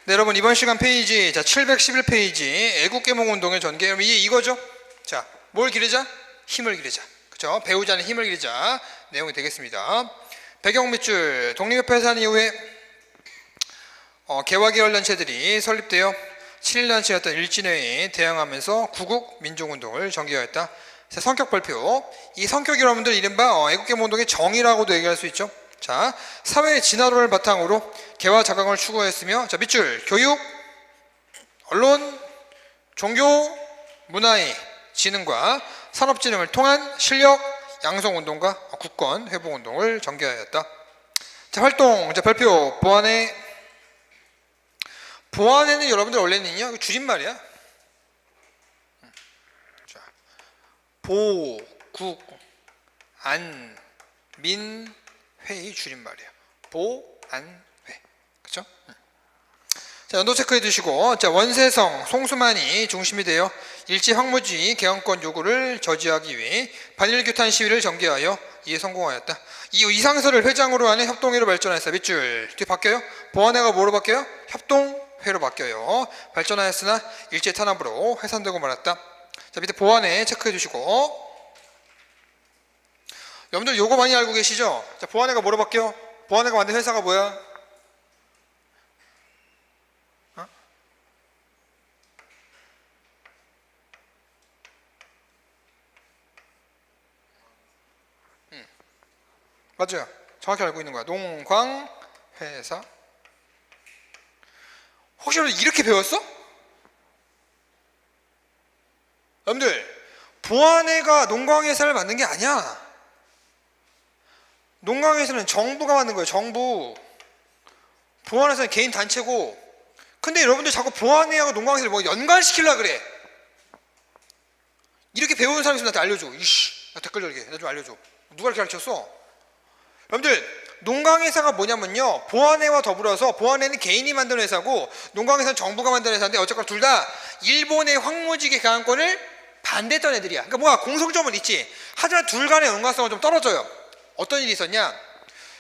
네, 여러분 이번 시간 페이지 자 711페이지 애국계몽운동의 전개. 그럼 이게 이거죠? 자, 뭘 기르자? 힘을 기르자. 그죠? 배우자는 힘을 기르자 내용이 되겠습니다. 배경 밑줄. 독립협회 해산 이후에 개화계열단체들이 설립되어 7일단체였던 일진회에 대항하면서 구국 민족운동을 전개하였다. 자, 성격 발표. 이 성격이 여러분들 이른바 애국계몽운동의 정의라고도 얘기할 수 있죠. 자, 사회의 진화론을 바탕으로 개화 자강을 추구했으며, 자, 밑줄. 교육, 언론, 종교, 문화의 진흥과 산업진흥을 통한 실력 양성운동과 국권 회복운동을 전개하였다. 자, 활동. 자, 발표. 보안에는 여러분들 원래는요 줄임말이야. 자, 보, 국, 안, 민, 회의 줄임말이에요. 보, 안, 회. 그쵸? 자, 연도 체크해 두시고, 자, 원세성, 송수만이 중심이 되어 일제 황무지 개헌권 요구를 저지하기 위해 반일규탄 시위를 전개하여 이에 성공하였다. 이 이상설을 회장으로 하는 협동회로 발전하였어. 밑줄. 뒤에 바뀌어요? 보안회가 뭐로 바뀌어요? 협동회로 바뀌어요. 발전하였으나 일제 탄압으로 해산되고 말았다. 자, 밑에 보안회 체크해 두시고, 여러분들 요거 많이 알고 계시죠? 자, 보안회가 뭐로 바뀌어? 보안회가 만든 회사가 뭐야? 맞아요. 정확히 알고 있는 거야. 농광회사. 혹시 여러분 이렇게 배웠어? 여러분들 보안회가 농광회사를 만든 게 아니야. 농광회사는 정부가 만든 거예요. 정부. 보안회사는 개인 단체고. 근데 여러분들 자꾸 보안회하고 농광회사를 뭐 연관시키려고 그래. 이렇게 배우는 사람이 있으면 나한테 알려줘. 이씨, 나 댓글 달게. 나 좀 알려줘. 누가 이렇게 가르쳤어? 여러분들 농광회사가 뭐냐면요, 보안회와 더불어서, 보안회는 개인이 만든 회사고 농광회사는 정부가 만든 회사인데, 어쨌거나 둘 다 일본의 황무지개 개항권을 반대했던 애들이야. 그러니까 뭐가 공통점은 있지, 하지만 둘 간의 연관성은 좀 떨어져요. 어떤 일이 있었냐,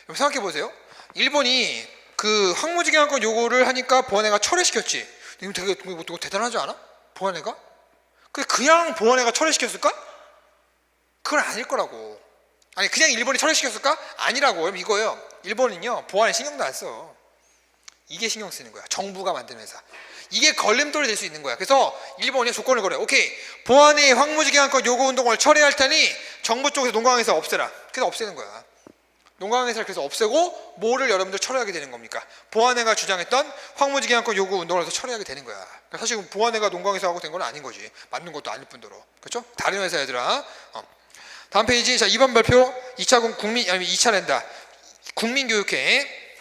생각해 보세요. 일본이 그 황무지 개항권 요구를 하니까 보안회가 철회시켰지. 이거 되게 대단하지 않아? 보안회가? 그냥 보안회가 철회시켰을까? 그건 아닐 거라고. 아니, 그냥 일본이 철회시켰을까? 아니라고. 이거예요. 일본은요 보안에 신경도 안 써. 이게 신경 쓰는 거야. 정부가 만든 회사. 이게 걸림돌이 될 수 있는 거야. 그래서 일본이 조건을 걸어요. 오케이, 보안의 황무지 개항권 요구 운동을 철회할 테니 정부 쪽에서 농광회사 없애라. 그래서 없애는 거야. 농광회사를 그래서 없애고 뭐를 여러분들 철회하게 되는 겁니까? 보안회가 주장했던 황무지 개항권 요구 운동을 해서 철회하게 되는 거야. 그러니까 사실 보안회가 농광회사하고 된 건 아닌 거지. 맞는 것도 아닐 뿐더러. 그렇죠? 다른 회사 얘들아. 다음 페이지. 자, 2번 발표. 2차 국민, 아니 2차 낸다. 국민교육회.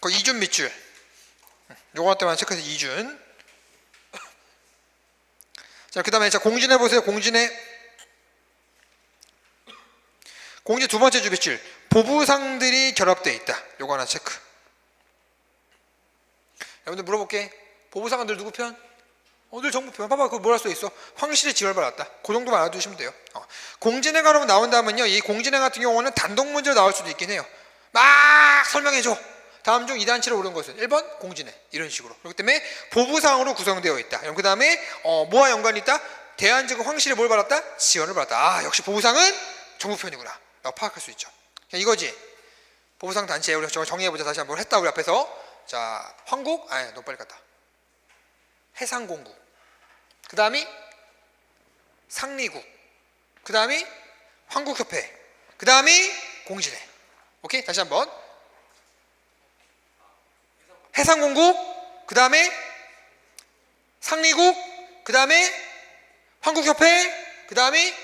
그 이준 밑줄. 요거 때만 체크해서 이준. 자, 그 다음에 자, 공진해 보세요. 공진해 두 번째 주 밑줄. 보부상들이 결합되어 있다. 요거 하나 체크. 여러분들 물어볼게. 보부상들 누구 편? 늘 정부 편. 봐봐, 그거 뭐라 써 있어? 황실의 지원을 받았다. 그 정도만 알아두시면 돼요. 공진회가 그러면 나온다면요, 이 공진회 같은 경우는 단독 문제로 나올 수도 있긴 해요. 막 설명해줘. 다음 중 이 단체로 오른 것은 1번 공진회. 이런 식으로. 그렇기 때문에 보부상으로 구성되어 있다. 그 다음에 뭐와 연관이 있다? 대한제국 황실이 뭘 받았다? 지원을 받았다. 역시 보부상은 정부 편이구나 라고 파악할 수 있죠. 이거지. 보부상 단체. 우리 정리해보자. 다시 한번 했다 우리 앞에서. 자, 황국, 너무 빨리 갔다. 해상공국, 그 다음이 상리국, 그 다음이 황국협회, 그 다음이 공진회. 오케이? 다시 한번. 해상공국, 그 다음에 상리국, 그 다음에 황국협회, 그 다음이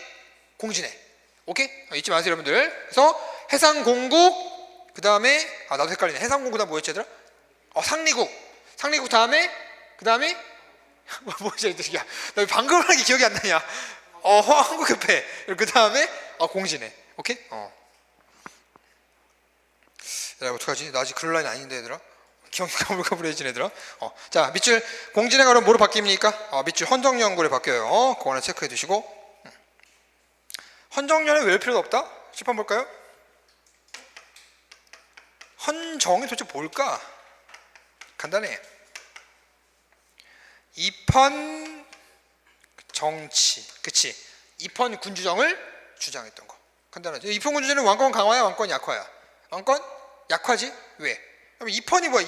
공진회. 오케이? 잊지 마세요 여러분들. 그래서 해상공국, 그 다음에 나도 헷갈리네. 해상공국 그 다음 뭐였지 얘들아? 상리국 다음에, 그 다음에 뭐지? 야, 나 방금 한 게 기억이 안 나냐? 한국협회. 그 다음에 공진회. 오케이? 얘들아 어떡하지? 나 아직 그럴 라인 아닌데 얘들아. 기억 가물가물해진 얘들아. 자, 밑줄. 공진회가 그럼 뭐로 바뀝니까? 밑줄 헌정연구로 바뀌어요. 그거 하나 체크해 두시고. 헌정연은 외울 필요도 없다. 칠판 볼까요? 헌정이 도대체 뭘까? 간단해. 입헌 정치, 그치? 입헌 군주정을 주장했던 거. 간단하죠. 입헌 군주제는 왕권 강화야, 왕권 약화야? 왕권 약화지? 왜? 그럼 입헌이 뭐야?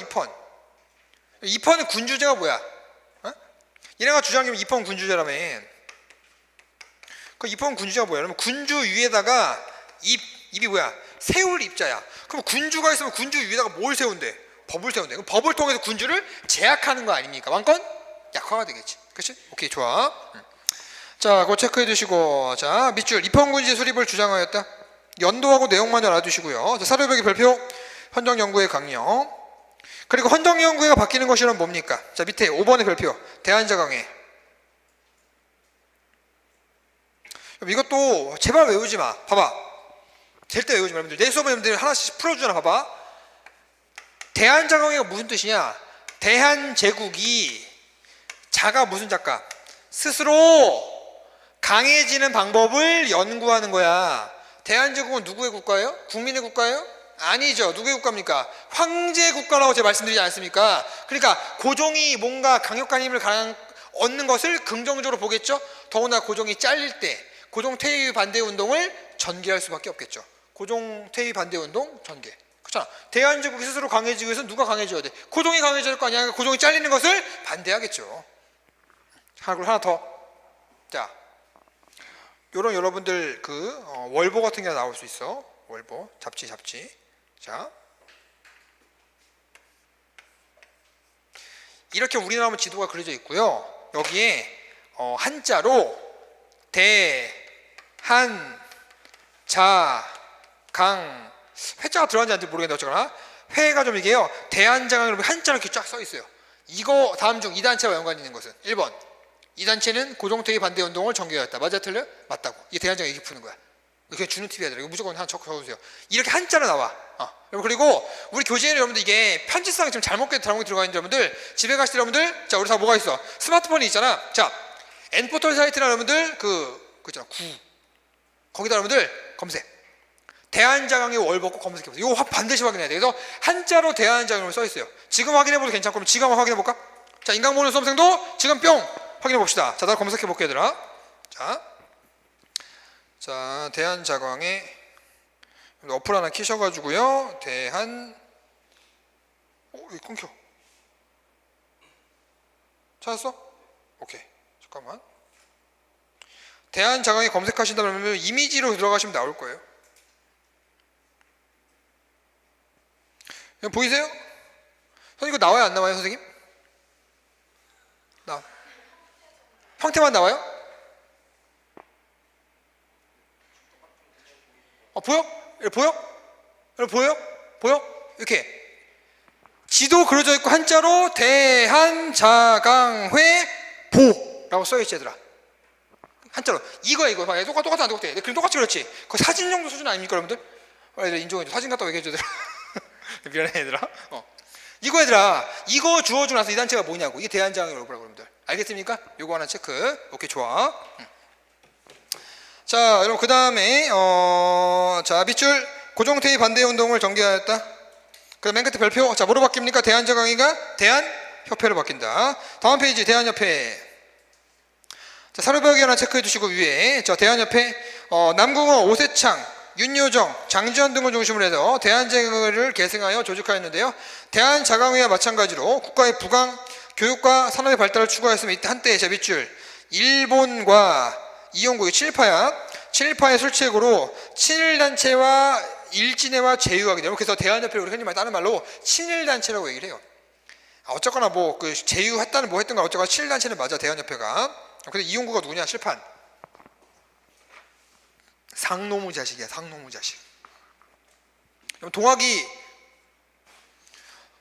입헌은 군주제가 뭐야? 어? 얘네가 주장하면 입헌 군주제라며. 그 입헌 군주제가 뭐야? 그러면 군주 위에다가 입이 뭐야? 세울 입자야. 그럼 군주가 있으면 군주 위에다가 뭘 세운대? 법을 세운대. 그럼 법을 통해서 군주를 제약하는 거 아닙니까? 왕권 약화가 되겠지. 그치? 오케이, 좋아. 자, 그거 체크해 두시고. 자, 밑줄 입헌군주제 수립을 주장하였다. 연도하고 내용만 알아두시고요. 자, 사료벽의 별표, 헌정연구회 강령. 그리고 헌정연구회가 바뀌는 것이란 뭡니까? 자, 밑에 5번의 별표, 대한자강회. 이것도 제발 외우지 마. 봐봐. 절대 외우지 마. 여러분들 내 수업에 여러분들 하나씩 풀어주잖아. 봐봐. 대한자강회가 무슨 뜻이냐? 대한제국이 자가 무슨 작가? 스스로 강해지는 방법을 연구하는 거야. 대한제국은 누구의 국가예요? 국민의 국가예요? 아니죠. 누구의 국가입니까? 황제 국가라고 제가 말씀드리지 않습니까? 그러니까 고종이 뭔가 강력한 힘을 얻는 것을 긍정적으로 보겠죠. 더구나 고종이 잘릴 때 고종 퇴위 반대 운동을 전개할 수밖에 없겠죠. 고종 퇴위 반대 운동 전개. 그렇잖아. 대한제국이 스스로 강해지기 위해서 누가 강해져야 돼? 고종이 강해질 거 아니야. 고종이 잘리는 것을 반대하겠죠. 그리고 하나 더. 자, 요런 여러분들 월보 같은 게 나올 수 있어. 월보, 잡지. 자, 이렇게 우리나라 하면 지도가 그려져 있고요. 여기에 한자로 대한 자강, 회자가 들어갔는지 모르겠는데 어쨌거나 회가 좀 이게요. 대한자강으로 한자로 이렇게 쫙 써 있어요. 이거 다음 중 이 단체와 연관 있는 것은 1번. 이 단체는 고종퇴위 반대 운동을 전개하였다. 맞아, 틀려? 맞다고. 이게 대한자강 얘기 푸는 거야. 이게 주는 팁이 아니라 이거 무조건 하나 적어주세요. 이렇게 한자로 나와. 그리고 우리 교재에는 여러분들 이게 편집상에 좀 잘못 들어가 있는 여러분들, 집에 가실 때 여러분들, 자, 우리 다 뭐가 있어? 스마트폰이 있잖아. 자, N포털 사이트나 여러분들 그잖아, 거기다 여러분들 검색. 대한자강의 월보 꼭 검색해보세요. 이거 반드시 확인해야 돼. 그래서 한자로 대한자강으로 써 있어요. 지금 확인해봐도 괜찮고, 그럼 지금 한번 확인해볼까? 자, 인강모는 수험생도 지금 뿅 확인해봅시다. 자, 다 검색해볼게 얘들아. 자, 대한자강의 어플 하나 키셔가지고요. 이거 끊겨. 찾았어? 오케이. 잠깐만. 대한자강에 검색하신다면 이미지로 들어가시면 나올 거예요. 보이세요? 선생님 이거 나와요? 안 나와요? 선생님? 형태만 나와요? 보여? 보여? 이렇게 지도 그려져 있고 한자로 대한자강회보라고 써있지 얘들아. 한자로 이거 똑같아 안 똑같아? 그럼 똑같이 그렇지. 그 사진 정도 수준 아닙니까 여러분들? 얘들아 인정해줘. 사진 갖다 얘기해줘 얘들아. 미안해 얘들아. 이거 얘들아, 이거 주어주고 나서 이 단체가 뭐냐고. 이게 대한자강회 월보라고 여러분들. 알겠습니까? 요거 하나 체크. 오케이, 좋아. 자, 여러분 그 다음에 자, 밑줄 고종퇴위 반대 운동을 전개하였다. 그다음 맨 끝에 별표. 자, 뭐로 바뀝니까? 대한자강회가 대한협회로 바뀐다. 다음 페이지 대한협회. 자, 사료벽에 하나 체크해 주시고 위에 자, 대한협회 남궁호, 오세창, 윤효정, 장지현 등을 중심으로 해서 대한자강회를 계승하여 조직하였는데요. 대한자강회와 마찬가지로 국가의 부강, 교육과 산업의 발달을 추구하였으며 이때 한때 제 밑줄 일본과 이용국의 친일파의 술책으로 친일단체와 일진회와 제휴하게 되고, 그래서 대한협회를 우리 흔히 다른 말로 친일단체라고 얘기를 해요. 어쨌거나 뭐 제휴했다는 뭐 했던 건 어쨌거나 친일단체는 맞아. 대한협회가. 근데 이용구가 누구냐? 실판 상노무 자식이야. 상노무 자식.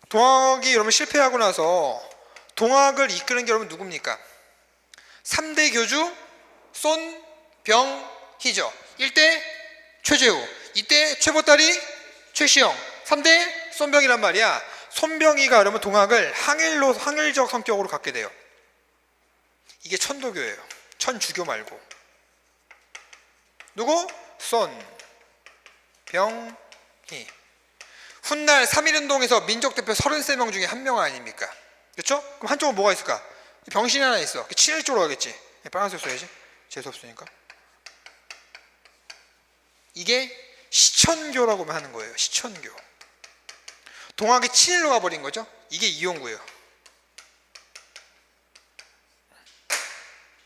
동학이 여러분 실패하고 나서 동학을 이끄는 게 여러분 누굽니까? 3대 교주 손병희죠. 1대 최재우, 2대 최보따리 최시영, 3대 손병희란 말이야. 손병희가 여러분 동학을 항일적 성격으로 갖게 돼요. 이게 천도교예요. 천주교 말고. 누구? 손병희. 훗날 3.1운동에서 민족대표 33명 중에 한 명 아닙니까? 그렇죠? 그럼 한쪽은 뭐가 있을까? 병신이 하나 있어. 친일 쪽으로 가겠지. 빨간색 써야지. 재수없으니까. 이게 시천교라고 하는 거예요. 시천교. 동학이 친일로 가버린 거죠. 이게 이용구예요.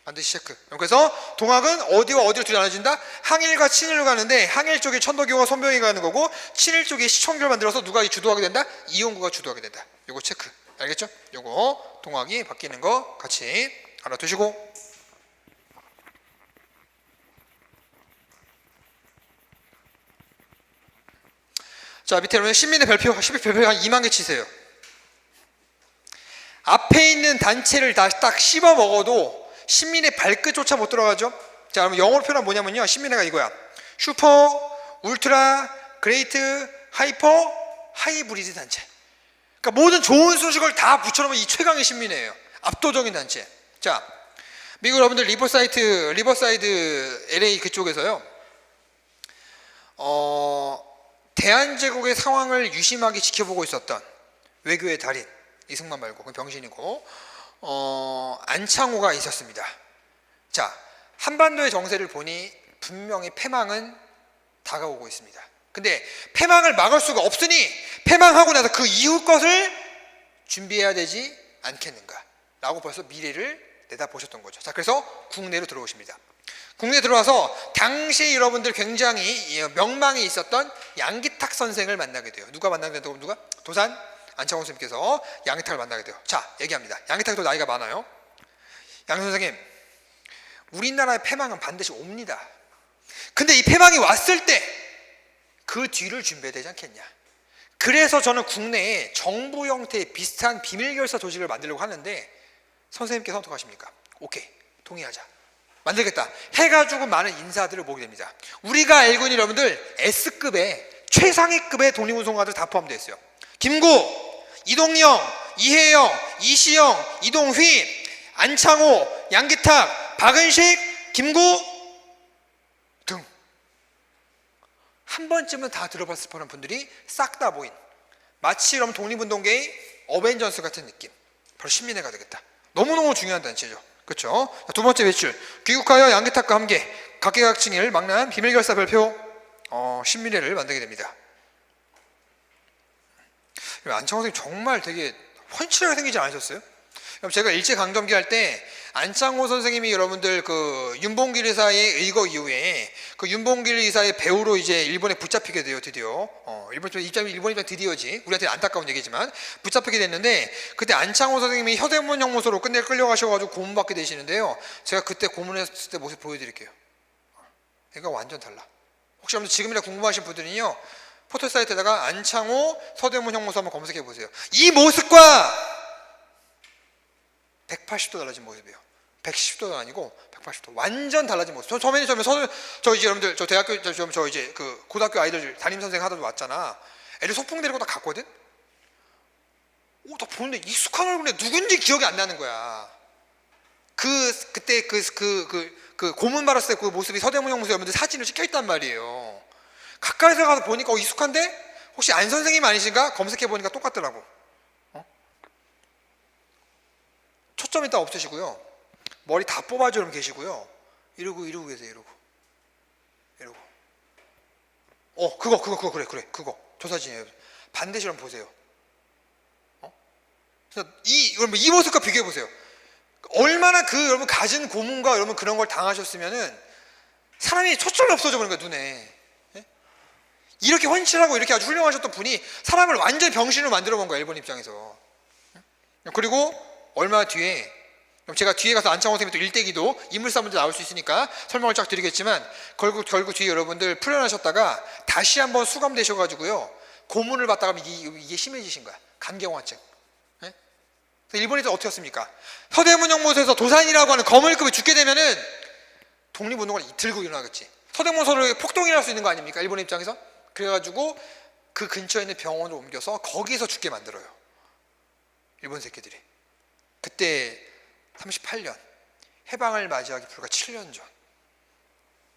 반드시 체크. 그래서 동학은 어디와 어디로 둘이 나눠진다? 항일과 친일로 가는데 항일 쪽에 천도교와 손병이 가는 거고 친일 쪽에 시천교를 만들어서 누가 주도하게 된다? 이용구가 주도하게 된다. 요거 체크. 알겠죠? 요거 동학이 바뀌는 거 같이 알아두시고. 자, 밑에 여러분 신민의 별표 한 2만 개 치세요. 앞에 있는 단체를 다 딱 씹어 먹어도 신민의 발끝조차 못 들어가죠. 자, 그러면 영어로 표현하면 뭐냐면요, 신민회가 이거야. 슈퍼, 울트라, 그레이트, 하이퍼, 하이브리드 단체. 그러니까 모든 좋은 소식을 다 붙여놓으면 이 최강의 신민회예요. 압도적인 단체. 자, 미국 여러분들 리버사이드 LA 그쪽에서요, 대한제국의 상황을 유심하게 지켜보고 있었던 외교의 달인, 이승만 말고 그건 병신이고, 안창호가 있었습니다. 자, 한반도의 정세를 보니 분명히 패망은 다가오고 있습니다. 근데 패망을 막을 수가 없으니 패망하고 나서 그 이후 것을 준비해야 되지 않겠는가 라고 벌써 미래를 내다보셨던 거죠. 자, 그래서 국내로 들어오십니다. 국내에 들어와서 당시 여러분들 굉장히 명망이 있었던 양기탁 선생을 만나게 돼요. 누가 만나게 된다고? 누가? 도산 안창호 선생님께서 양기탁을 만나게 돼요. 자, 얘기합니다. 양기탁도 나이가 많아요. 양 선생님, 우리나라의 패망은 반드시 옵니다. 근데 이 패망이 왔을 때 그 뒤를 준비해야 되지 않겠냐. 그래서 저는 국내에 정부 형태의 비슷한 비밀결사 조직을 만들려고 하는데 선생님께서 어떡하십니까? 오케이, 동의하자. 만들겠다 해가지고 많은 인사들을 모으게 됩니다. 우리가 알고 있는 여러분들 S급의 최상위급의 독립운동가들 다 포함되어 있어요. 김구, 이동영, 이혜영, 이시영, 이동휘, 안창호, 양기탁, 박은식, 김구 등 한 번쯤은 다 들어봤을 뻔한 분들이 싹 다 모인, 마치 여러분 독립운동계의 어벤져스 같은 느낌. 바로 신민회가 되겠다. 너무너무 중요한 단체죠. 그렇죠? 두 번째 외출, 귀국하여 양기탁과 함께 각계각층을 막는 비밀결사 발표 신민회를 만들게 됩니다. 안창호 선생님 정말 되게 훤칠하게 생기지 않으셨어요? 제가 일제강점기 할 때 안창호 선생님이 여러분들 그 윤봉길 의사의 의거 이후에 그 윤봉길 의사의 배우로 이제 일본에 붙잡히게 돼요. 드디어 일본 입장 드디어지, 우리한테 안타까운 얘기지만 붙잡히게 됐는데, 그때 안창호 선생님이 현대문 형무소로 끝내 끌려가셔가지고 고문받게 되시는데요. 제가 그때 고문했을 때 모습 보여드릴게요. 얘가 완전 달라. 혹시 여러분들 지금이라 궁금하신 분들은요, 포털사이트에다가 안창호 서대문 형무소 한번 검색해 보세요. 이 모습과 180도 달라진 모습이에요. 110도가 아니고 180도, 완전 달라진 모습. 저 이제 여러분들 저 대학교 저 이제 그 고등학교 아이들 담임 선생 하다 왔잖아. 애들 소풍 데리고 다 갔거든. 나 보는데 익숙한 얼굴에 누군지 기억이 안 나는 거야. 그때 그 고문 받았을 때 그 모습이 서대문 형무소 여러분들 사진으로 찍혀 있단 말이에요. 가까이서 가서 보니까 익숙한데 혹시 안 선생님 아니신가? 검색해 보니까 똑같더라고. 초점 일단 없으시고요. 머리 다 뽑아주면 계시고요. 이러고 계세요. 이러고. 그거 그래. 그거. 저 사진이에요. 반대시 한번 보세요. 여러분 이 모습과 비교해 보세요. 얼마나 그 여러분 가진 고문과 여러분 그런 걸 당하셨으면은 사람이 초점이 없어져 버린 거야, 눈에. 예? 이렇게 헌칠하고 이렇게 아주 훌륭하셨던 분이 사람을 완전 병신으로 만들어 본 거야, 일본 입장에서. 그리고 얼마 뒤에, 제가 뒤에 가서 안창호 선생님 또 일대기도 인물사문도 나올 수 있으니까 설명을 쫙 드리겠지만 결국 뒤에 여러분들 풀려나셨다가 다시 한번 수감되셔가지고요, 고문을 받다가 이게 심해지신 거야. 간경화증. 네? 일본에서 어떻게 했습니까? 서대문 형무소에서 도산이라고 하는 거물급이 죽게 되면은 독립운동을 들고 일어나겠지. 서대문서를 폭동이 날 수 있는 거 아닙니까? 일본 입장에서. 그래가지고 그 근처에 있는 병원으로 옮겨서 거기서 죽게 만들어요, 일본 새끼들이. 그때 38년, 해방을 맞이하기 불과 7년 전,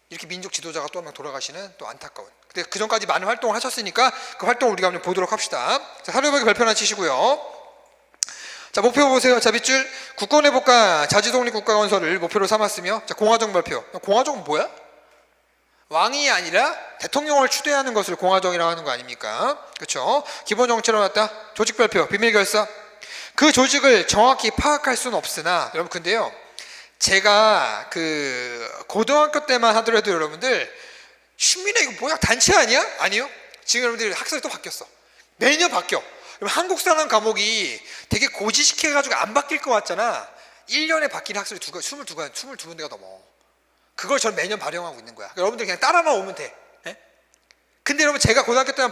이렇게 민족 지도자가 또 한 명 돌아가시는 또 안타까운. 근데 그 전까지 많은 활동을 하셨으니까 그 활동을 우리가 한번 보도록 합시다. 자, 사료벽에 별표 하나 치시고요. 자, 목표 보세요. 자, 밑줄 국권회복과 자주독립국가 건설을 목표로 삼았으며, 자, 공화정 발표. 공화정은 뭐야? 왕이 아니라 대통령을 추대하는 것을 공화정이라고 하는 거 아닙니까? 그렇죠? 기본 정체로 났다. 조직 발표, 비밀 결사. 그 조직을 정확히 파악할 수는 없으나 여러분, 근데요, 제가 그 고등학교 때만 하더라도 여러분들 신민회 이거 뭐야, 단체 아니야? 아니요. 지금 여러분들 학설이 또 바뀌었어. 매년 바뀌어. 한국사라는 과목이 되게 고지식해가지고 안 바뀔 것 같잖아. 1년에 바뀌는 학설이 22군데가 넘어. 그걸 전 매년 발령하고 있는 거야. 여러분들 그냥 따라만 오면 돼. 예? 근데 여러분, 제가 고등학교 때만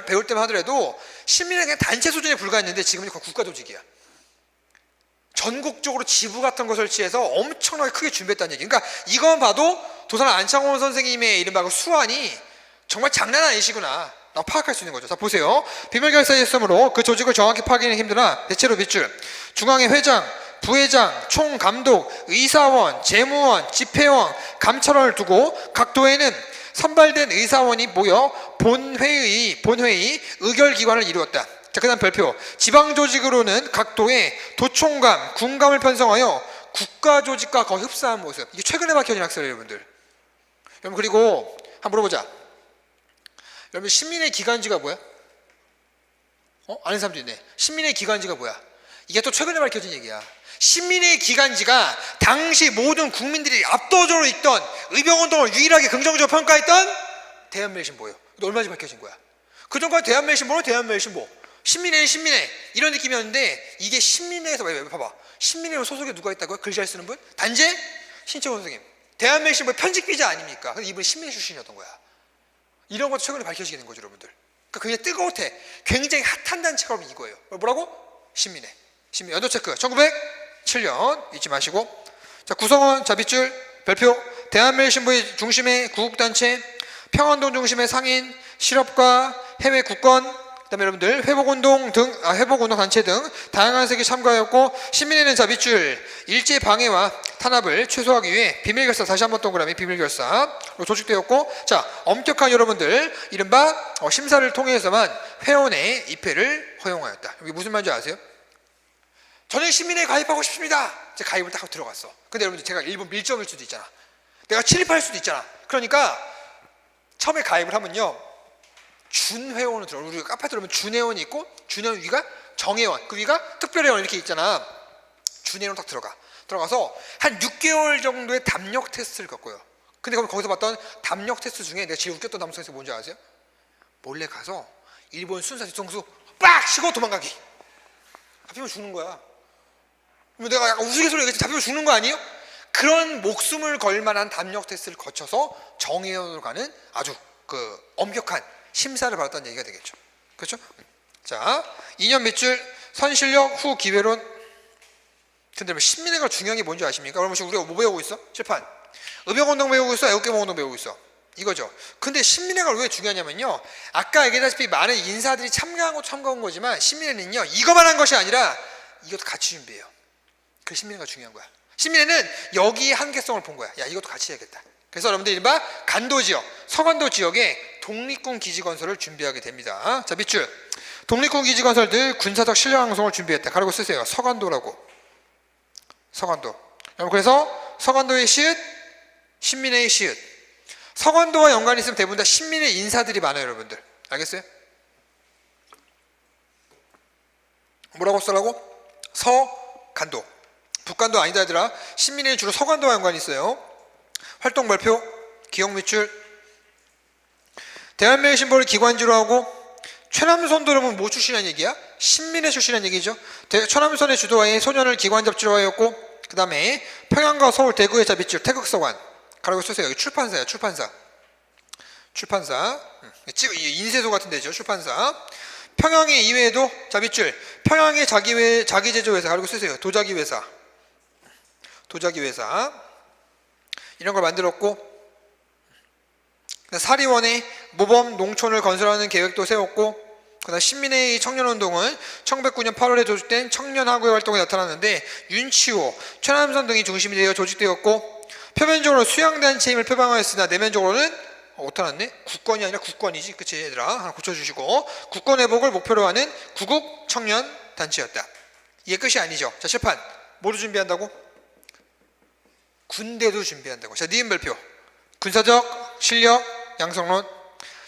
배울 때만 하더라도 신민회 그냥 단체 수준에 불과했는데 지금은 국가 조직이야. 전국적으로 지부 같은 거 설치해서 엄청나게 크게 준비했다는 얘기. 그러니까 이건 봐도 도산 안창원 선생님의 이른바 수완이 정말 장난 아니시구나 라고 파악할 수 있는 거죠. 자, 보세요. 비밀결사의 시스템으로 그 조직을 정확히 파악하기는 힘드나 대체로 밑줄 중앙의 회장, 부회장, 총감독, 의사원, 재무원, 집회원, 감찰원을 두고 각 도에는 선발된 의사원이 모여 본회의, 의결기관을 이루었다. 자, 그 다음 별표. 지방조직으로는 각 도에 도총감, 군감을 편성하여 국가조직과 거의 흡사한 모습. 이게 최근에 밝혀진 학설이에요, 여러분들. 여러분, 그리고 한번 물어보자. 여러분, 신민의 기관지가 뭐야? 아는 사람도 있네. 신민의 기관지가 뭐야? 이게 또 최근에 밝혀진 얘기야. 신민의 기관지가 당시 모든 국민들이 압도적으로 읽던 의병운동을 유일하게 긍정적으로 평가했던 대한매일신보예요. 얼마 전에 밝혀진 거야. 그전까지 대한매일신보는 대한매일신보, 신민회 이런 느낌이었는데, 이게 신민회에서 왜 봐봐. 신민회 소속에 누가 있다고요? 글 잘 쓰는 분? 단재 신채원 선생님. 대한매일신보의 편집기자 아닙니까? 근데 이분이 신민회 출신이었던 거야. 이런 것도 최근에 밝혀지게 된 거죠, 여러분들. 그러니까 굉장히 뜨거웠대. 굉장히 핫한 단체가 이거예요. 뭐라고? 신민회. 연도 체크. 1907년 잊지 마시고. 자, 구성원, 자, 밑줄 별표. 대한매일신보의 중심의 구국단체, 평안동 중심의 상인, 실업가, 해외 국건, 그다음에 여러분들 회복운동 단체 등 다양한 색이 참가하였고, 신민회는 자, 밑줄 일제 방해와 탄압을 최소화하기 위해 비밀결사, 다시 한번 동그라미 비밀결사로 조직되었고, 자, 엄격한 여러분들 이른바 심사를 통해서만 회원의 입회를 허용하였다. 이게 무슨 말인지 아세요? 저는 신민회에 가입하고 싶습니다. 제가 가입을 딱 하고 들어갔어. 근데 여러분들, 제가 일본 밀점일 수도 있잖아. 내가 침입할 수도 있잖아. 그러니까 처음에 가입을 하면요, 준회원으로 들어가. 우리 카페 들어오면 준회원이 있고, 준회원 위가 정회원, 그 위가 특별회원 이렇게 있잖아. 준회원 딱 들어가서 한 6개월 정도의 담력 테스트를 겪고요. 근데 거기서 봤던 담력 테스트 중에 내가 제일 웃겼던 담력 테스트 뭔지 아세요? 몰래 가서 일본 순사 뒤통수 빡 치고 도망가기. 잡히면 죽는 거야. 내가 약간 우스갯소리 얘기했지, 잡히면 죽는 거 아니에요? 그런 목숨을 걸 만한 담력 테스트를 거쳐서 정회원으로 가는 아주 그 엄격한 심사를 받았다는 얘기가 되겠죠. 그렇죠? 자, 2년 밑줄 선실력 후 기회론. 근데 신민회가 중요한 게 뭔지 아십니까? 여러분, 지금 우리가 뭐 배우고 있어? 칠판. 의병운동 배우고 있어? 애국개몽운동 배우고 있어? 이거죠. 근데 신민회가 왜 중요하냐면요, 아까 얘기했다시피 많은 인사들이 참가한 거지만 신민회는요, 이거만 한 것이 아니라 이것도 같이 준비해요. 그 신민회가 중요한 거야. 신민회는 여기에 한계성을 본 거야. 야, 이것도 같이 해야겠다. 그래서 여러분들 이른바 간도 지역, 서간도 지역에 독립군 기지 건설을 준비하게 됩니다. 자, 밑줄 독립군 기지 건설들 군사적 실력 양성을 준비했다. 가르고 쓰세요. 서간도라고. 서간도. 여러분, 그래서 서간도의 시읒, 신민회의 시읒. 서간도와 연관이 있으면 대부분 다 신민회 인사들이 많아요, 여러분들. 알겠어요? 뭐라고 쓰라고? 서간도. 북간도 아니다 얘들아. 신민회는 주로 서간도와 연관이 있어요. 활동 발표, 기억 밑줄. 대한매일신보를 기관지로 하고, 최남선도 여러분 뭐 출신이라는 얘기야? 신민회 출신이라는 얘기죠. 최남선의 주도하에 소년을 기관 잡지로 하였고, 그 다음에 평양과 서울, 대구의 자 밑줄 태극서관. 가라고 쓰세요. 여기 출판사야, 출판사. 인쇄소 같은 데죠, 출판사. 평양의 이외에도 자 밑줄 평양의 자기 제조회사 가라고 쓰세요. 도자기회사. 이런 걸 만들었고, 사리원에 모범 농촌을 건설하는 계획도 세웠고, 그다음 신민회의 청년운동은 1909년 8월에 조직된 청년하구의 활동에 나타났는데, 윤치호, 최남선 등이 중심이 되어 조직되었고, 표면적으로 수양단체임을 표방하였으나 내면적으로는 어떠났네? 국권이 아니라 국권이지, 그치 얘들아? 하나 고쳐주시고, 국권 회복을 목표로 하는 구국 청년 단체였다. 이게 끝이 아니죠. 자, 칠판 뭐로 준비한다고? 군대도 준비한다고. 자, 니은별표 군사적 실력 양성론.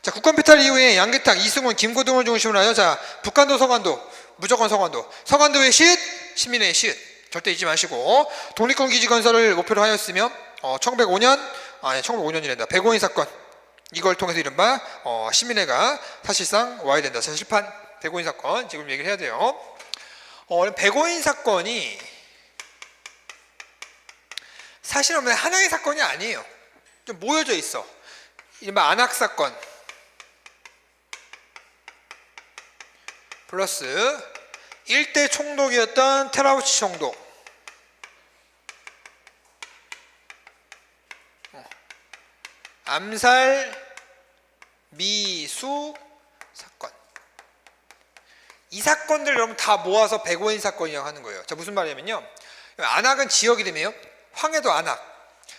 자, 국권폐탈 이후에 양계탁, 이승훈, 김고등을 중심으로 하여 자, 북한도 서간도 무조건 서간도. 서간도의 시읒, 신민의 시읒 절대 잊지 마시고. 독립군 기지 건설을 목표로 하였으며 1905년이란다. 105인 사건 이걸 통해서 이른바 신민회가 사실상 와야 된다. 자, 실판 105인 사건 지금 얘기를 해야 돼요. 105인 사건이 사실은 하나의 사건이 아니에요. 좀 모여져 있어. 이른바 안학 사건 플러스 1대 총독이었던 테라우치 총독, 암살 미수 사건. 이 사건들 여러분 다 모아서 105인 사건이라고 하는 거예요. 자, 무슨 말이냐면요, 안학은 지역 이름이에요. 황해도 안학,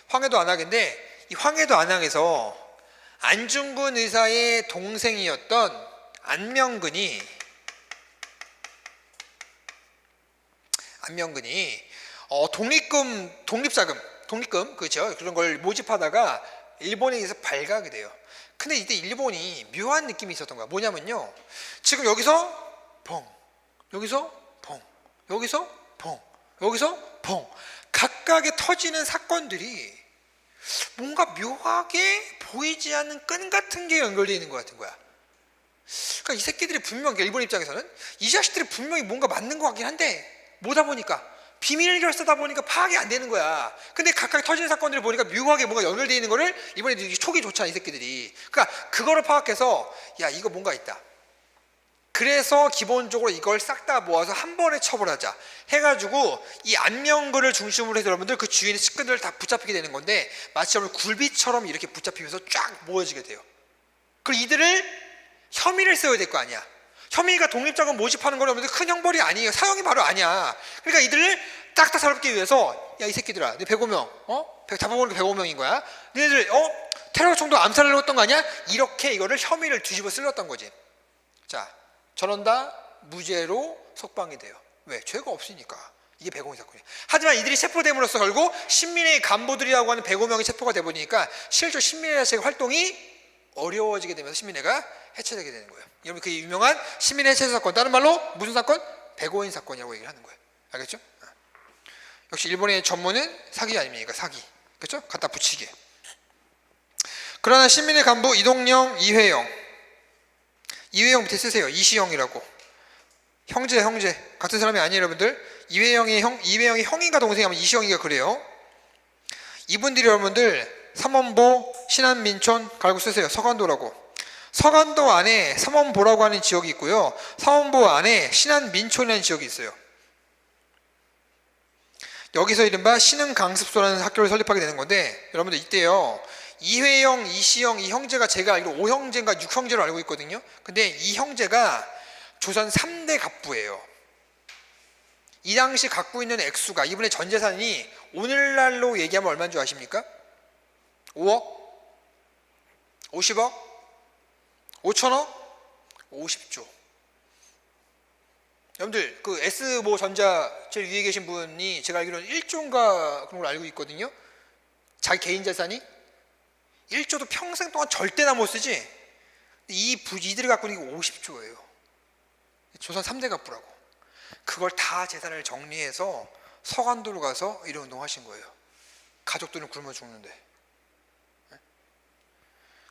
황해도 안학인데 이 황해도 안학에서 안중근 의사의 동생이었던 안명근이 독립금 그렇죠, 그런 걸 모집하다가 일본에 의해서 발각이 돼요. 근데 이때 일본이 묘한 느낌이 있었던 거야. 뭐냐면요, 지금 여기서 펑, 여기서 펑, 여기서 펑, 여기서 펑, 각각의 터지는 사건들이 뭔가 묘하게 보이지 않는 끈 같은 게 연결되어 있는 것 같은 거야. 그러니까 이 새끼들이 분명, 일본 입장에서는 이 자식들이 분명히 뭔가 맞는 것 같긴 한데 뭐다 보니까 비밀 결사다 보니까 파악이 안 되는 거야. 근데 각각 터지는 사건들을 보니까 묘하게 뭔가 연결되어 있는 거를 이번에 촉이 좋잖아, 이 새끼들이. 그러니까 그거를 파악해서 야, 이거 뭔가 있다. 그래서 기본적으로 이걸 싹 다 모아서 한 번에 처벌하자 해가지고 이 안명근을 중심으로 해서 여러분들 그 주위의 측근들을 다 붙잡히게 되는 건데, 마치 여러분 굴비처럼 이렇게 붙잡히면서 쫙 모여지게 돼요. 그리고 이들을 혐의를 써야 될 거 아니야. 혐의가 독립자금 모집하는 건 여러분들 큰 형벌이 아니에요. 사형이 바로 아니야. 그러니까 이들을 딱딱 살아남기 위해서 야, 이 새끼들아, 너 105명 잡아보는 게 105명인 거야. 너희들 테러 총독 암살을 했던 거 아니야? 이렇게 이거를 혐의를 뒤집어 쓸렸던 거지. 자, 전원 다 무죄로 석방이 돼요. 왜? 죄가 없으니까. 이게 105인 사건이에요. 하지만 이들이 체포됨으로써 결국 신민의 간부들이라고 하는 105명이 체포가 돼 보니까 실제 신민회 자체의 활동이 어려워지게 되면서 신민회가 해체되게 되는 거예요. 여러분, 그 유명한 신민회 해체 사건, 다른 말로 무슨 사건? 105인 사건이라고 얘기를 하는 거예요. 알겠죠? 역시 일본의 전문은 사기 아닙니까? 사기. 그렇죠? 갖다 붙이기. 그러나 신민회 간부 이동영, 이회영 밑에 쓰세요. 이시영이라고. 형제 같은 사람이 아니에요, 여러분들. 이회영이 형인가 동생이 하면 이시영이가 그래요. 이분들이 여러분들 삼원보, 신안민촌 갈고 쓰세요. 서간도라고. 서간도 안에 삼원보라고 하는 지역이 있고요, 삼원보 안에 신안민촌이라는 지역이 있어요. 여기서 이른바 신흥강습소라는 학교를 설립하게 되는 건데, 여러분들 이때요, 이회영, 이시영 이 형제가 제가 알기로 5형제인가 6형제로 알고 있거든요. 근데 이 형제가 조선 3대 갑부예요. 이 당시 갖고 있는 액수가, 이분의 전 재산이 오늘날로 얘기하면 얼마인 줄 아십니까? 5억? 50억? 5천억? 50조. 여러분들 그 S모 전자 제일 위에 계신 분이 제가 알기로는 1조인가 그런 걸 알고 있거든요. 자기 개인 재산이 1조도 평생 동안 절대나 못 쓰지. 이들이 갖고 있는 게 50조예요. 조선 3대 갑부라고. 그걸 다 재산을 정리해서 서간도로 가서 이런 운동 하신 거예요. 가족들은 굶어 죽는데.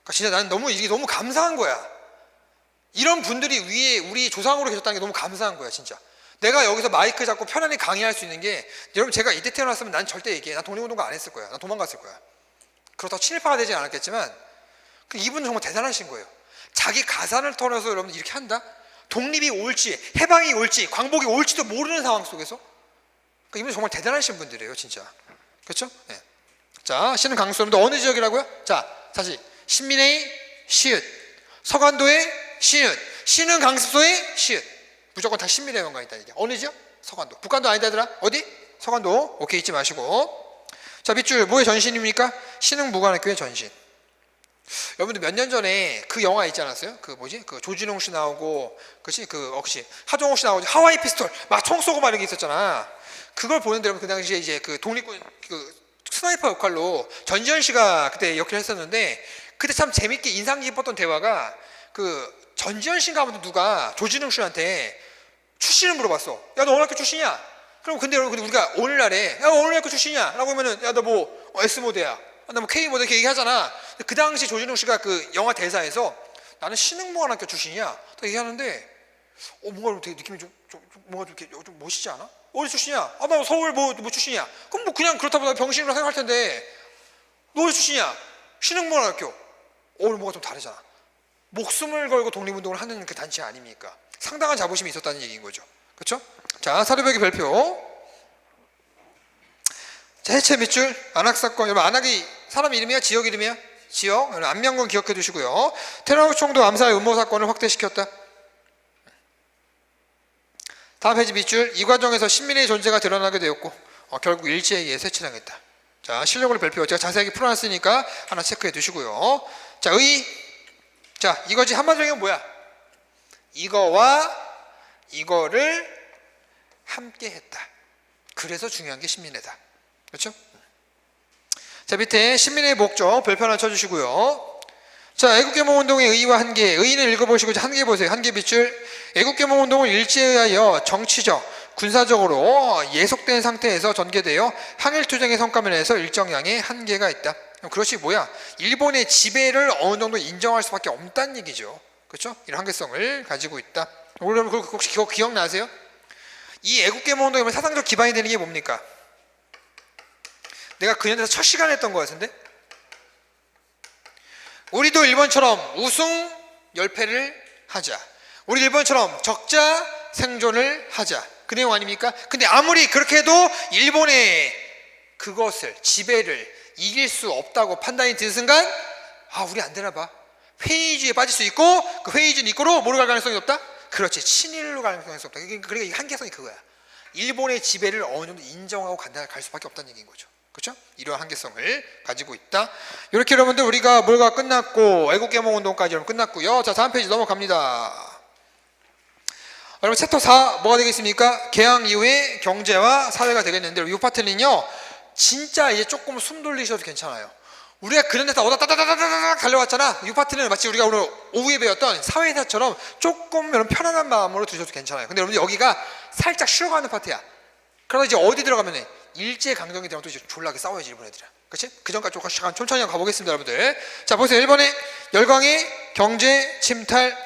그러니까 진짜 나는 이게 너무 감사한 거야. 이런 분들이 위에 우리 조상으로 계셨다는 게 너무 감사한 거야, 진짜. 내가 여기서 마이크 잡고 편안히 강의할 수 있는 게, 여러분 제가 이때 태어났으면 난 절대 얘기해. 난 독립운동가 안 했을 거야. 난 도망갔을 거야. 그렇다고 친일파가 되진 않았겠지만, 이분은 정말 대단하신 거예요. 자기 가산을 털어서 여러분 이렇게 한다? 독립이 올지, 해방이 올지, 광복이 올지도 모르는 상황 속에서. 이분은 정말 대단하신 분들이에요, 진짜. 그렇죠? 네. 자, 신흥강수, 어느 지역이라고요? 자, 사실 신민의 시읒, 서간도의 시읒, 신흥강습소의 시읒. 무조건 다 신민의 연관이 있다. 이게 어느 지역? 서간도. 북간도 아니다, 얘들아. 어디? 서간도. 오케이, 잊지 마시고. 자, 밑줄 뭐의 전신입니까? 신흥무관학교의 전신. 여러분들 몇 년 전에 그 영화 있지 않았어요? 그 뭐지? 그 조진웅 씨 나오고, 그치? 그 혹시 하정우 씨 나오고 하와이 피스톨 막 총 쏘고 막 이런 게 있었잖아. 그걸 보는데 여러분 그 당시에 이제 그 독립군 그 스나이퍼 역할로 전지현 씨가 그때 역할을 했었는데, 그때 참 재밌게 인상 깊었던 대화가, 그 전지현 씨인가 아무튼 누가 조진웅 씨한테 출신을 물어봤어. 야, 너 어느 학교 출신이야? 그럼 근데 여러분 우리가 오늘날에 야, 어느 학교 출신이야? 라고 하면은 야, 너 뭐 S모드야, 나 뭐 K모드 이렇게 얘기하잖아. 그 당시 조진웅 씨가 그 영화 대사에서 나는 신흥무관학교 출신이야 딱 얘기하는데, 뭔가 되게 느낌이 뭔가 좀 이렇게 좀 멋있지 않아? 어디 출신이야? 아, 나 서울 뭐 출신이야. 그럼 뭐 그냥 그렇다고 나 병신으로 생각할 텐데, 너 어디 출신이야? 신흥무관학교. 오늘 뭐가 좀 다르잖아. 목숨을 걸고 독립운동을 하는 그 단체 아닙니까? 상당한 자부심이 있었다는 얘기인 거죠. 그렇죠? 자, 사료배기 별표. 자, 해체 밑줄, 안학사건. 여러분, 안학이 사람 이름이야? 지역 이름이야? 지역. 여러분, 안명건 기억해 두시고요. 테러총도 암살 음모 사건을 확대시켰다. 다음 페이지 밑줄. 이 과정에서 신민의 존재가 드러나게 되었고, 결국 일제에 의해 해체당했다. 자, 실력을 별표. 제가 자세하게 풀어놨으니까 하나 체크해 두시고요. 자, 자, 이거지. 한마디로 얘기하면 뭐야? 이거와 이거를 함께 했다. 그래서 중요한 게 신민회다. 그렇죠? 자, 밑에 신민의 목적 별표 하나 쳐주시고요. 자, 애국개몽운동의 의의와 한계. 의의는 읽어보시고 한계 보세요. 한계 밑줄. 애국개몽운동은 일제에 의하여 정치적, 군사적으로 예속된 상태에서 전개되어 항일투쟁의 성과면에서 일정량의 한계가 있다. 그럼 그것이 뭐야? 일본의 지배를 어느 정도 인정할 수밖에 없다는 얘기죠. 그렇죠? 이런 한계성을 가지고 있다. 여러분 혹시 기억나세요? 이 애국개몽운동의 사상적 기반이 되는 게 뭡니까? 내가 그 년대에서 첫 시간에 했던 거 같은데, 우리도 일본처럼 우승 열패를 하자, 우리 일본처럼 적자 생존을 하자, 그 내용 아닙니까? 근데 아무리 그렇게 해도 일본의 그것을 지배를 이길 수 없다고 판단이 드는 순간, 우리 안 되나 봐. 회의주의에 빠질 수 있고, 그 회의주의 이끌어 뭐로 갈 가능성이 없다? 그렇지, 친일로 갈 가능성이 없다. 그러니까 이 한계성이 그거야. 일본의 지배를 어느 정도 인정하고 갈 수밖에 없다는 얘기인 거죠. 그렇죠? 이러한 한계성을 가지고 있다. 이렇게 여러분들 우리가 뭘가 끝났고, 애국개몽운동까지 여러분 끝났고요. 자, 다음 페이지 넘어갑니다. 여러분 챕터 4 뭐가 되겠습니까? 개항 이후의 경제와 사회가 되겠는데, 이 파트는요 진짜 이제 조금 숨 돌리셔도 괜찮아요. 우리가 그런 데다 오다 따다다다다닥 달려왔잖아. 이 파트는 마치 우리가 오늘 오후에 배웠던 사회사처럼 조금 여러분 편안한 마음으로 들으셔도 괜찮아요. 근데 여러분 여기가 살짝 쉬어가는 파트야. 그러다 이제 어디 들어가면 일제강점기 들어가면 또 이제 졸라게 싸워야지, 일본 애들이랑. 그치? 그 전까지 조금 시간 천천히 가보겠습니다, 여러분들. 자, 보세요. 1번에 열강의 경제 침탈.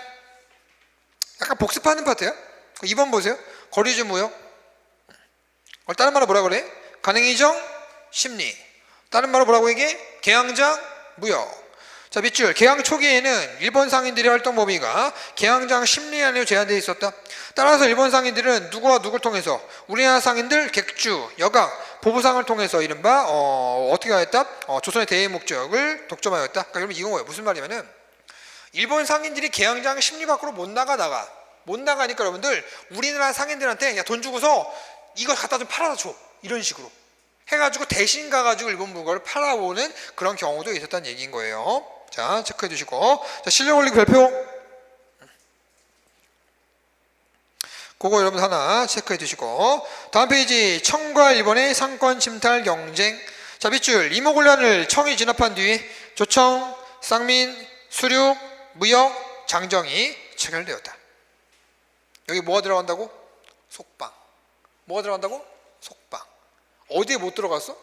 약간 복습하는 파트야. 2번 보세요. 거리주 무역. 다른 말로 뭐라 그래? 간행이정 심리. 다른 말로 뭐라고 얘기해? 개항장 무역. 자, 밑줄. 개항 초기에는 일본 상인들의 활동 범위가 개항장 심리 안에 제한되어 있었다. 따라서 일본 상인들은 누구와 누구를 통해서 우리나라 상인들 객주, 여강, 보부상을 통해서 이른바 어떻게 하였다? 조선의 대의 목적을 독점하였다. 그러니까 여러분 이건 뭐예요? 무슨 말이냐면은 일본 상인들이 개항장 심리 밖으로 못 나가니까 여러분들 우리나라 상인들한테 야, 돈 주고서 이거 갖다 좀 팔아다 줘, 이런 식으로 해가지고 대신 가가지고 일본 물건을 팔아오는 그런 경우도 있었다는 얘기인 거예요. 자, 체크해 주시고. 자, 실력 올리기 별표. 그거 여러분 하나 체크해 주시고. 다음 페이지. 청과 일본의 상권 침탈 경쟁. 자, 밑줄. 이모군란을 청이 진압한 뒤에 조청, 쌍민, 수륙, 무역, 장정이 체결되었다. 여기 뭐가 들어간다고? 속방. 뭐가 들어간다고? 속방. 어디에 못 들어갔어?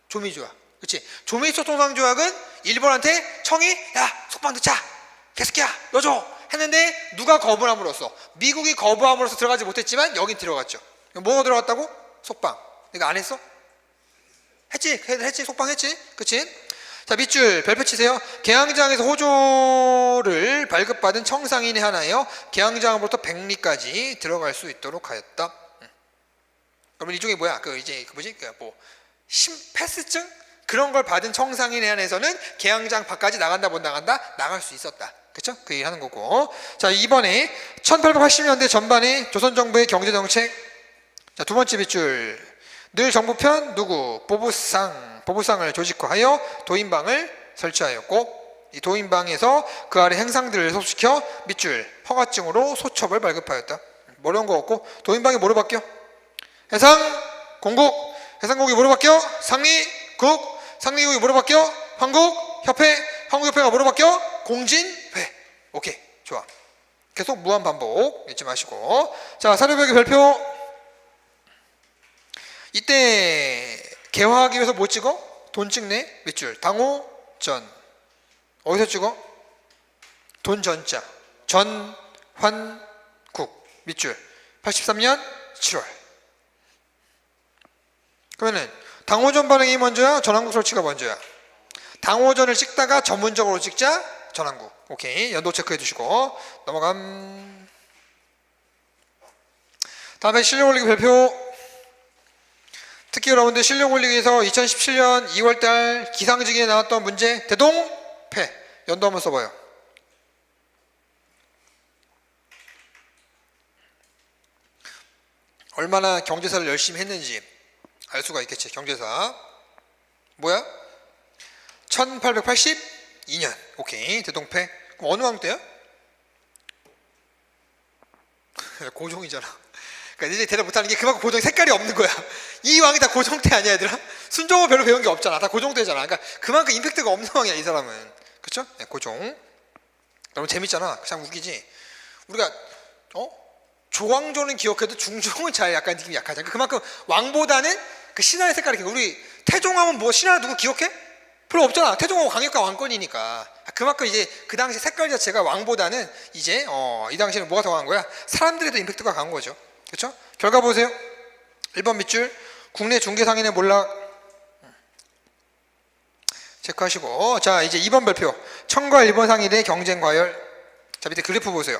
조미조약. 그치? 조미소 통상조약은 일본한테 청이 야, 속방 넣자, 개새끼야 넣어줘 했는데 누가 거부함으로써, 미국이 거부함으로써 들어가지 못했지만 여긴 들어갔죠. 뭐가 들어갔다고? 속방. 이거 안 했어? 했지. 속방 했지. 그치? 자, 밑줄 별표 치세요. 개항장에서 호조를 발급받은 청상인에 한하여 개항장으로부터 백리까지 들어갈 수 있도록 하였다. 그러면 이 중에 뭐야? 패스증? 그런 걸 받은 청상인에 한해서는 개항장 밖까지 나간다 못 나간다? 나갈 수 있었다. 그쵸? 그 얘기 하는 거고. 자, 이번에 1880년대 전반의 조선정부의 경제정책. 자, 두 번째 밑줄. 늘 정부 편 누구? 보부상을 조직화하여 도인방을 설치하였고. 이 도인방에서 그 아래 행상들을 소속시켜 밑줄 허가증으로 소첩을 발급하였다. 어려운 거 없고 도인방이 뭐로 바뀌어? 해상 공국, 해상공국이 뭐로 바뀌어? 상리국, 상리국이 뭐로 바뀌어? 황국협회, 황국협회가 뭐로 바뀌어? 공진회. 오케이, 좋아. 계속 무한 반복 잊지 마시고. 자, 사료벽의 별표. 이때 개화하기 위해서 뭐 찍어? 돈 찍네. 밑줄 당호전. 어디서 찍어? 돈 전자. 전환국. 밑줄 83년 7월. 그러면은 당호전 반응이 먼저야? 전환국 설치가 먼저야? 당호전을 찍다가 전문적으로 찍자? 전환국. 오케이, 연도 체크해 주시고 넘어감. 다음에 실력 올리기 별표. 특히 여러분들 실력 올리기에서 2017년 2월달 기상직에 나왔던 문제 대동패 연도 한번 써봐요. 얼마나 경제사를 열심히 했는지 알 수가 있겠지. 경제사 뭐야? 1882년. 오케이, 대동패. 그럼 어느 왕 때야? 고종이잖아. 그러니까 이제 대답 못하는 게 그만큼 고종 색깔이 없는 거야. 이 왕이 다 고종 때 아니야, 얘들아? 순종은 별로 배운 게 없잖아. 다 고종 때잖아. 그러니까 그만큼 임팩트가 없는 왕이야, 이 사람은. 그렇죠? 네, 고종. 너무 재밌잖아. 참 웃기지. 우리가 조왕조는 기억해도 중종은 잘 약간 느낌이 약하잖아. 그만큼 왕보다는 그 신하의 색깔이. 우리 태종하면 뭐 신하 누구 기억해? 별로 없잖아. 태종하고 강력한 왕권이니까. 그만큼 이제 그 당시 색깔 자체가 왕보다는 이제 이 당시에는 뭐가 더 강한 거야? 사람들에도 임팩트가 강한 거죠. 그렇죠? 결과 보세요. 1번 밑줄 국내 중개상인의 몰락 체크하시고, 자 이제 2번 별표 청과 일본 상인의 경쟁 과열. 자 밑에 그래프 보세요.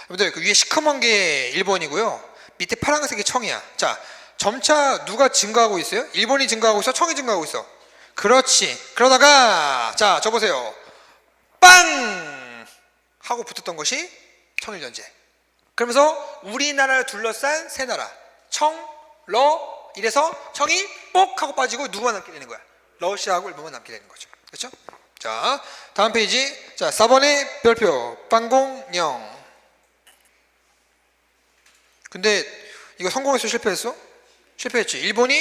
여러분들 그 위에 시커먼 게 일본이고요, 밑에 파란색이 청이야. 자 점차 누가 증가하고 있어요? 일본이 증가하고 있어? 청이 증가하고 있어? 그렇지. 그러다가 자 저 보세요. 빵 하고 붙었던 것이 청일전제. 그러면서 우리나라를 둘러싼 세 나라 청, 러 이래서 청이 뽁 하고 빠지고 누구만 남게 되는 거야? 러시아하고 일본만 남게 되는 거죠. 그렇죠? 자 다음 페이지. 자 4번의 별표 빵공영. 근데 이거 성공했어 실패했어? 실패했지. 일본이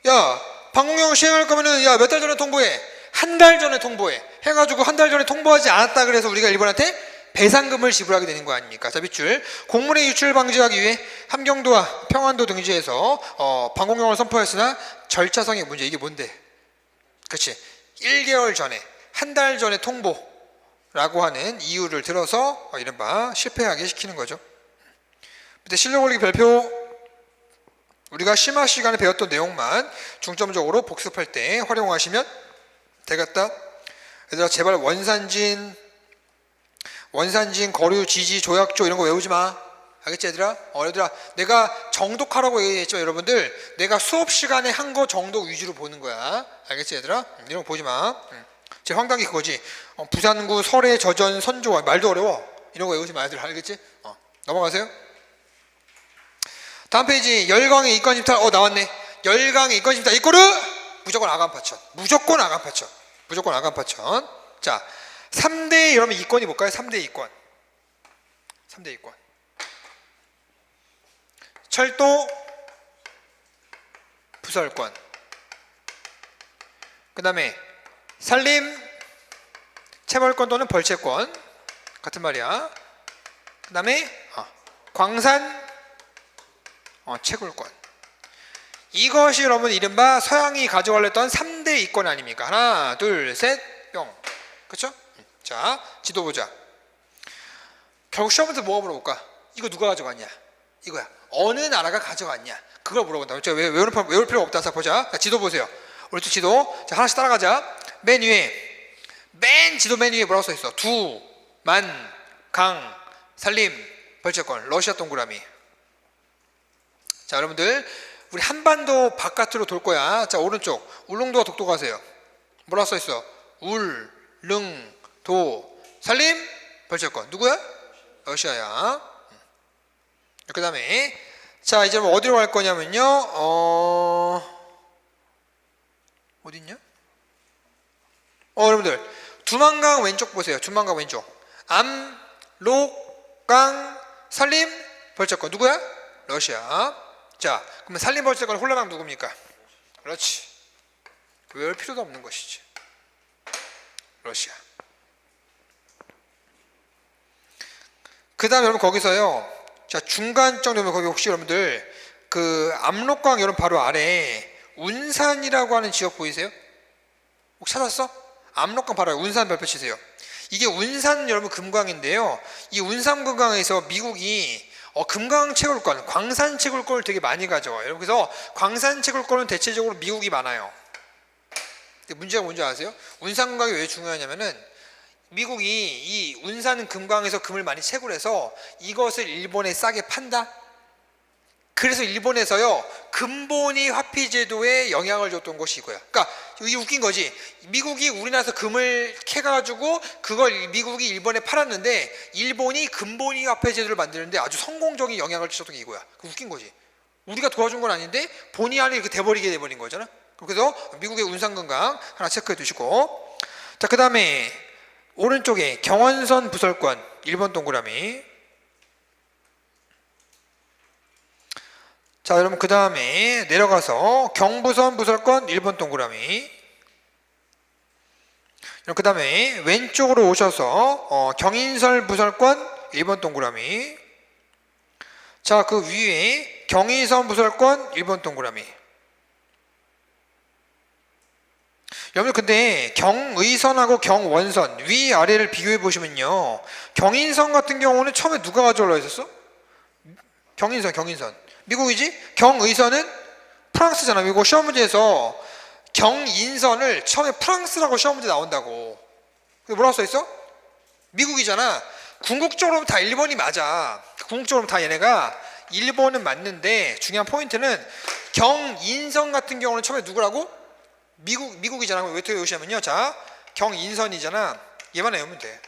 야 방공영 시행할 거면은 야 몇 달 전에 통보해. 한 달 전에 통보해 해가지고 한 달 전에 통보하지 않았다 그래서 우리가 일본한테 배상금을 지불하게 되는 거 아닙니까? 자 밑줄 곡물의 유출 방지하기 위해 함경도와 평안도 등지에서 방공영을 선포했으나 절차상의 문제. 이게 뭔데? 그렇지. 1개월 전에 한 달 전에 통보라고 하는 이유를 들어서 이른바 실패하게 시키는 거죠. 밑에 실력 올리기 별표. 우리가 심화 시간에 배웠던 내용만 중점적으로 복습할 때 활용하시면 되겠다. 얘들아 제발 원산진, 거류, 지지, 조약조 이런 거 외우지 마. 알겠지 얘들아? 얘들아 내가 정독하라고 얘기했죠. 여러분들 내가 수업 시간에 한 거 정독 위주로 보는 거야. 알겠지 얘들아? 이런 거 보지 마. 제 황당이 그거지. 부산구 설해 저전 선조. 말도 어려워. 이런 거 외우지 마 얘들아. 알겠지? 넘어가세요. 다음 페이지. 열강의 이권집탈. 나왔네. 열강의 이권집탈. 이꼬르 무조건 아간파천. 무조건 아간파천. 자 3대 여러분 이권이 뭘까요? 3대 이권. 3대 이권. 철도 부설권. 그 다음에 산림 체벌권 또는 벌채권. 같은 말이야. 그 다음에 광산 채굴권. 이것이 여러분 이른바 서양이 가져가려 했던 3대 이권 아닙니까? 하나 둘 셋 뿅. 그쵸? 자 지도 보자. 결국 시험에서 뭐가 물어볼까? 이거 누가 가져갔냐? 이거야. 어느 나라가 가져갔냐? 그걸 물어본다. 외울 필요 없다. 자 보자. 자, 지도 보세요. 오른쪽 지도. 자 하나씩 따라가자. 맨 지도 맨 위에 뭐라고 써있어? 두, 만, 강, 산림, 벌채권. 러시아 동그라미. 자 여러분들 우리 한반도 바깥으로 돌 거야. 자 오른쪽 울릉도와 독도 가세요. 뭐라고 써있어? 울, 릉, 도, 산림, 벌채권. 누구야? 러시아야. 그 다음에 자 이제 어디로 갈 거냐면요. 어딨냐? 여러분들 두만강 왼쪽 보세요. 두만강 왼쪽. 암, 록, 강, 산림, 벌채권 누구야? 러시아. 자, 그러면 산림 벌채권 홀라당 누굽니까? 그렇지. 외울 필요도 없는 것이지. 러시아. 그 다음에 여러분 거기서요. 자, 중간점 되면 거기 혹시 여러분들 그 압록강 여러분 바로 아래 운산이라고 하는 지역 보이세요? 혹시 찾았어? 압록강 바로 운산 별표 치세요. 이게 운산 여러분 금강인데요. 이 운산 금강에서 미국이 금강 채굴권, 광산 채굴권을 되게 많이 가져와요. 그래서 광산 채굴권은 대체적으로 미국이 많아요. 근데 문제가 뭔지 아세요? 운산 금강이 왜 중요하냐면은 미국이 이 운산 금강에서 금을 많이 채굴해서 이것을 일본에 싸게 판다. 그래서 일본에서요 금본위 화폐 제도에 영향을 줬던 것이 이거야. 그러니까 이게 웃긴 거지. 미국이 우리나라에서 금을 캐가지고 그걸 미국이 일본에 팔았는데 일본이 금본위 화폐 제도를 만드는데 아주 성공적인 영향을 주셨던 게 이거야. 웃긴 거지. 우리가 도와준 건 아닌데 본의 아니게 이렇게 돼버리게 돼버린 거잖아. 그래서 미국의 운산금강 하나 체크해 두시고, 자, 그 다음에 오른쪽에 경원선 부설권 1번 동그라미. 자, 여러분 그 다음에 내려가서 경부선 부설권 1번 동그라미. 그 다음에 왼쪽으로 오셔서 경인설 부설권 1번 동그라미. 자, 그 위에 경의선 부설권 1번 동그라미. 여러분 근데 경의선하고 경원선 위아래를 비교해 보시면요, 경인선 같은 경우는 처음에 누가 가져올라 했었어? 경인선 미국이지? 경의선은 프랑스잖아. 미국 시험 문제에서 경인선을 처음에 프랑스라고 시험 문제 나온다고. 뭐라고 써있어? 미국이잖아. 궁극적으로 다 일본이 맞아. 궁극적으로 다 얘네가 일본은 맞는데 중요한 포인트는 경인선 같은 경우는 처음에 누구라고? 미국이잖아. 왜 어떻게 외우시냐면요, 자, 경인선이잖아. 얘만 외우면 돼.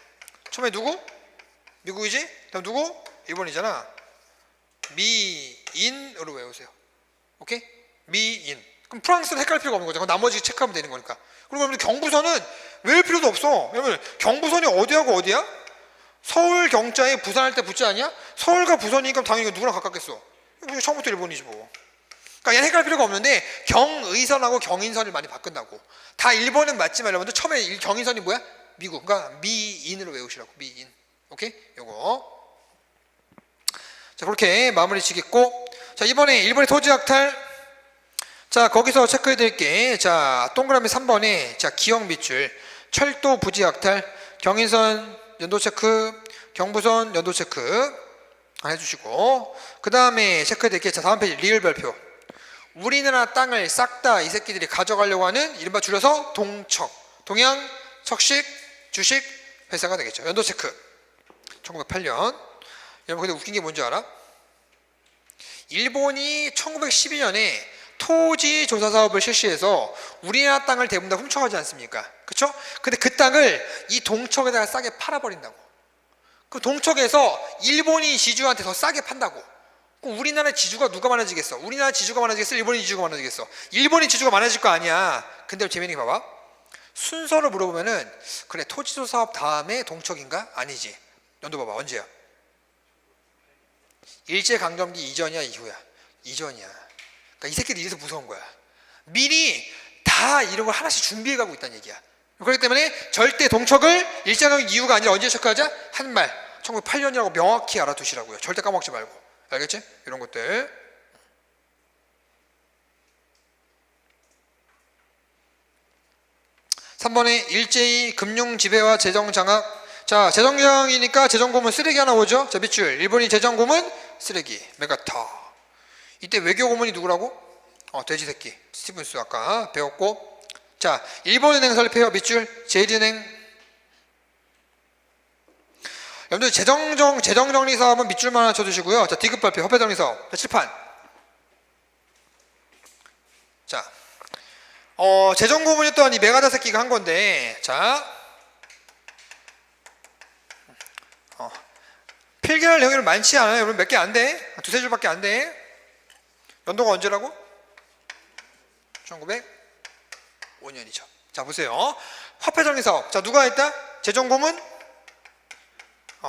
처음에 누구? 미국이지? 다음 누구? 일본이잖아. 미인으로 외우세요. 오케이? 미인. 그럼 프랑스는 헷갈릴 필요가 없는 거죠. 나머지 체크하면 되는 거니까. 그리고 여러분 경부선은 외울 필요도 없어. 여러분 경부선이 어디하고 어디야? 서울 경자에 부산 할 때 붙지 않냐? 서울과 부산이니까 당연히 누구랑 가깝겠어. 처음부터 일본이지 뭐. 그러니까 얘는 헷갈릴 필요가 없는데 경의선하고 경인선을 많이 바꾼다고. 다 일본은 맞지만 여러분들 처음에 경인선이 뭐야? 미국. 그러니까 미인으로 외우시라고. 미인. 오케이? 요거. 자, 그렇게 마무리 지겠고, 자, 이번에 일본의 토지학탈. 자, 거기서 체크해 드릴게. 자, 동그라미 3번에 자, 기억 밑줄 철도 부지학탈 경인선 연도 체크, 경부선 연도 체크 해주시고, 그 다음에 체크해 드릴게. 자, 다음 페이지 리을 별표. 우리나라 땅을 싹 다 이 새끼들이 가져가려고 하는 이른바 줄여서 동척, 동양, 척식, 주식, 회사가 되겠죠. 연도 체크 1908년. 여러분 근데 웃긴 게 뭔지 알아? 일본이 1912년에 토지 조사 사업을 실시해서 우리나라 땅을 대부분 다 훔쳐가지 않습니까? 그쵸? 근데 그 땅을 이 동척에다가 싸게 팔아버린다고. 그 동척에서 일본이 지주한테 더 싸게 판다고. 그럼 우리나라 지주가 누가 많아지겠어? 우리나라 지주가 많아지겠어? 일본이 지주가 많아지겠어? 일본이 지주가 많아질 거 아니야. 근데 재미있게 봐봐. 순서를 물어보면은 그래 토지조 사업 다음에 동척인가? 아니지. 연도 봐봐. 언제야? 일제강점기 이전이야 이후야? 이전이야. 그러니까 이 새끼들이 이래서 무서운 거야. 미리 다 이런 걸 하나씩 준비해 가고 있다는 얘기야. 그렇기 때문에 절대 동척을 일제강점기 이후가 아니라 언제 체크하자? 한 말 1908년이라고 명확히 알아두시라고요. 절대 까먹지 말고. 알겠지? 이런 것들. (3번에) 일제히 금융지배와 재정장악. 자, 재정장이니까 재정고문 쓰레기 하나 오죠. 자, 밑줄 일본이 재정고문 쓰레기 메가타. 이때 외교고문이 누구라고? 돼지새끼 스티븐스 아까 배웠고. 자, 일본은행 설립해요. 밑줄 제일은행. 여러분들 재정정리 사업은 밑줄만 하나 쳐주시고요. 자, 디귿발표 화폐정리 사업. 자, 칠판. 자, 재정고문이 또한 이 메가다 새끼가 한 건데, 자, 필기할 내용이 많지 않아요. 여러분 몇 개 안 돼. 두세 줄밖에 안 돼. 연도가 언제라고? 1905년이죠. 자, 보세요. 화폐정리 사업. 자, 누가 했다? 재정고문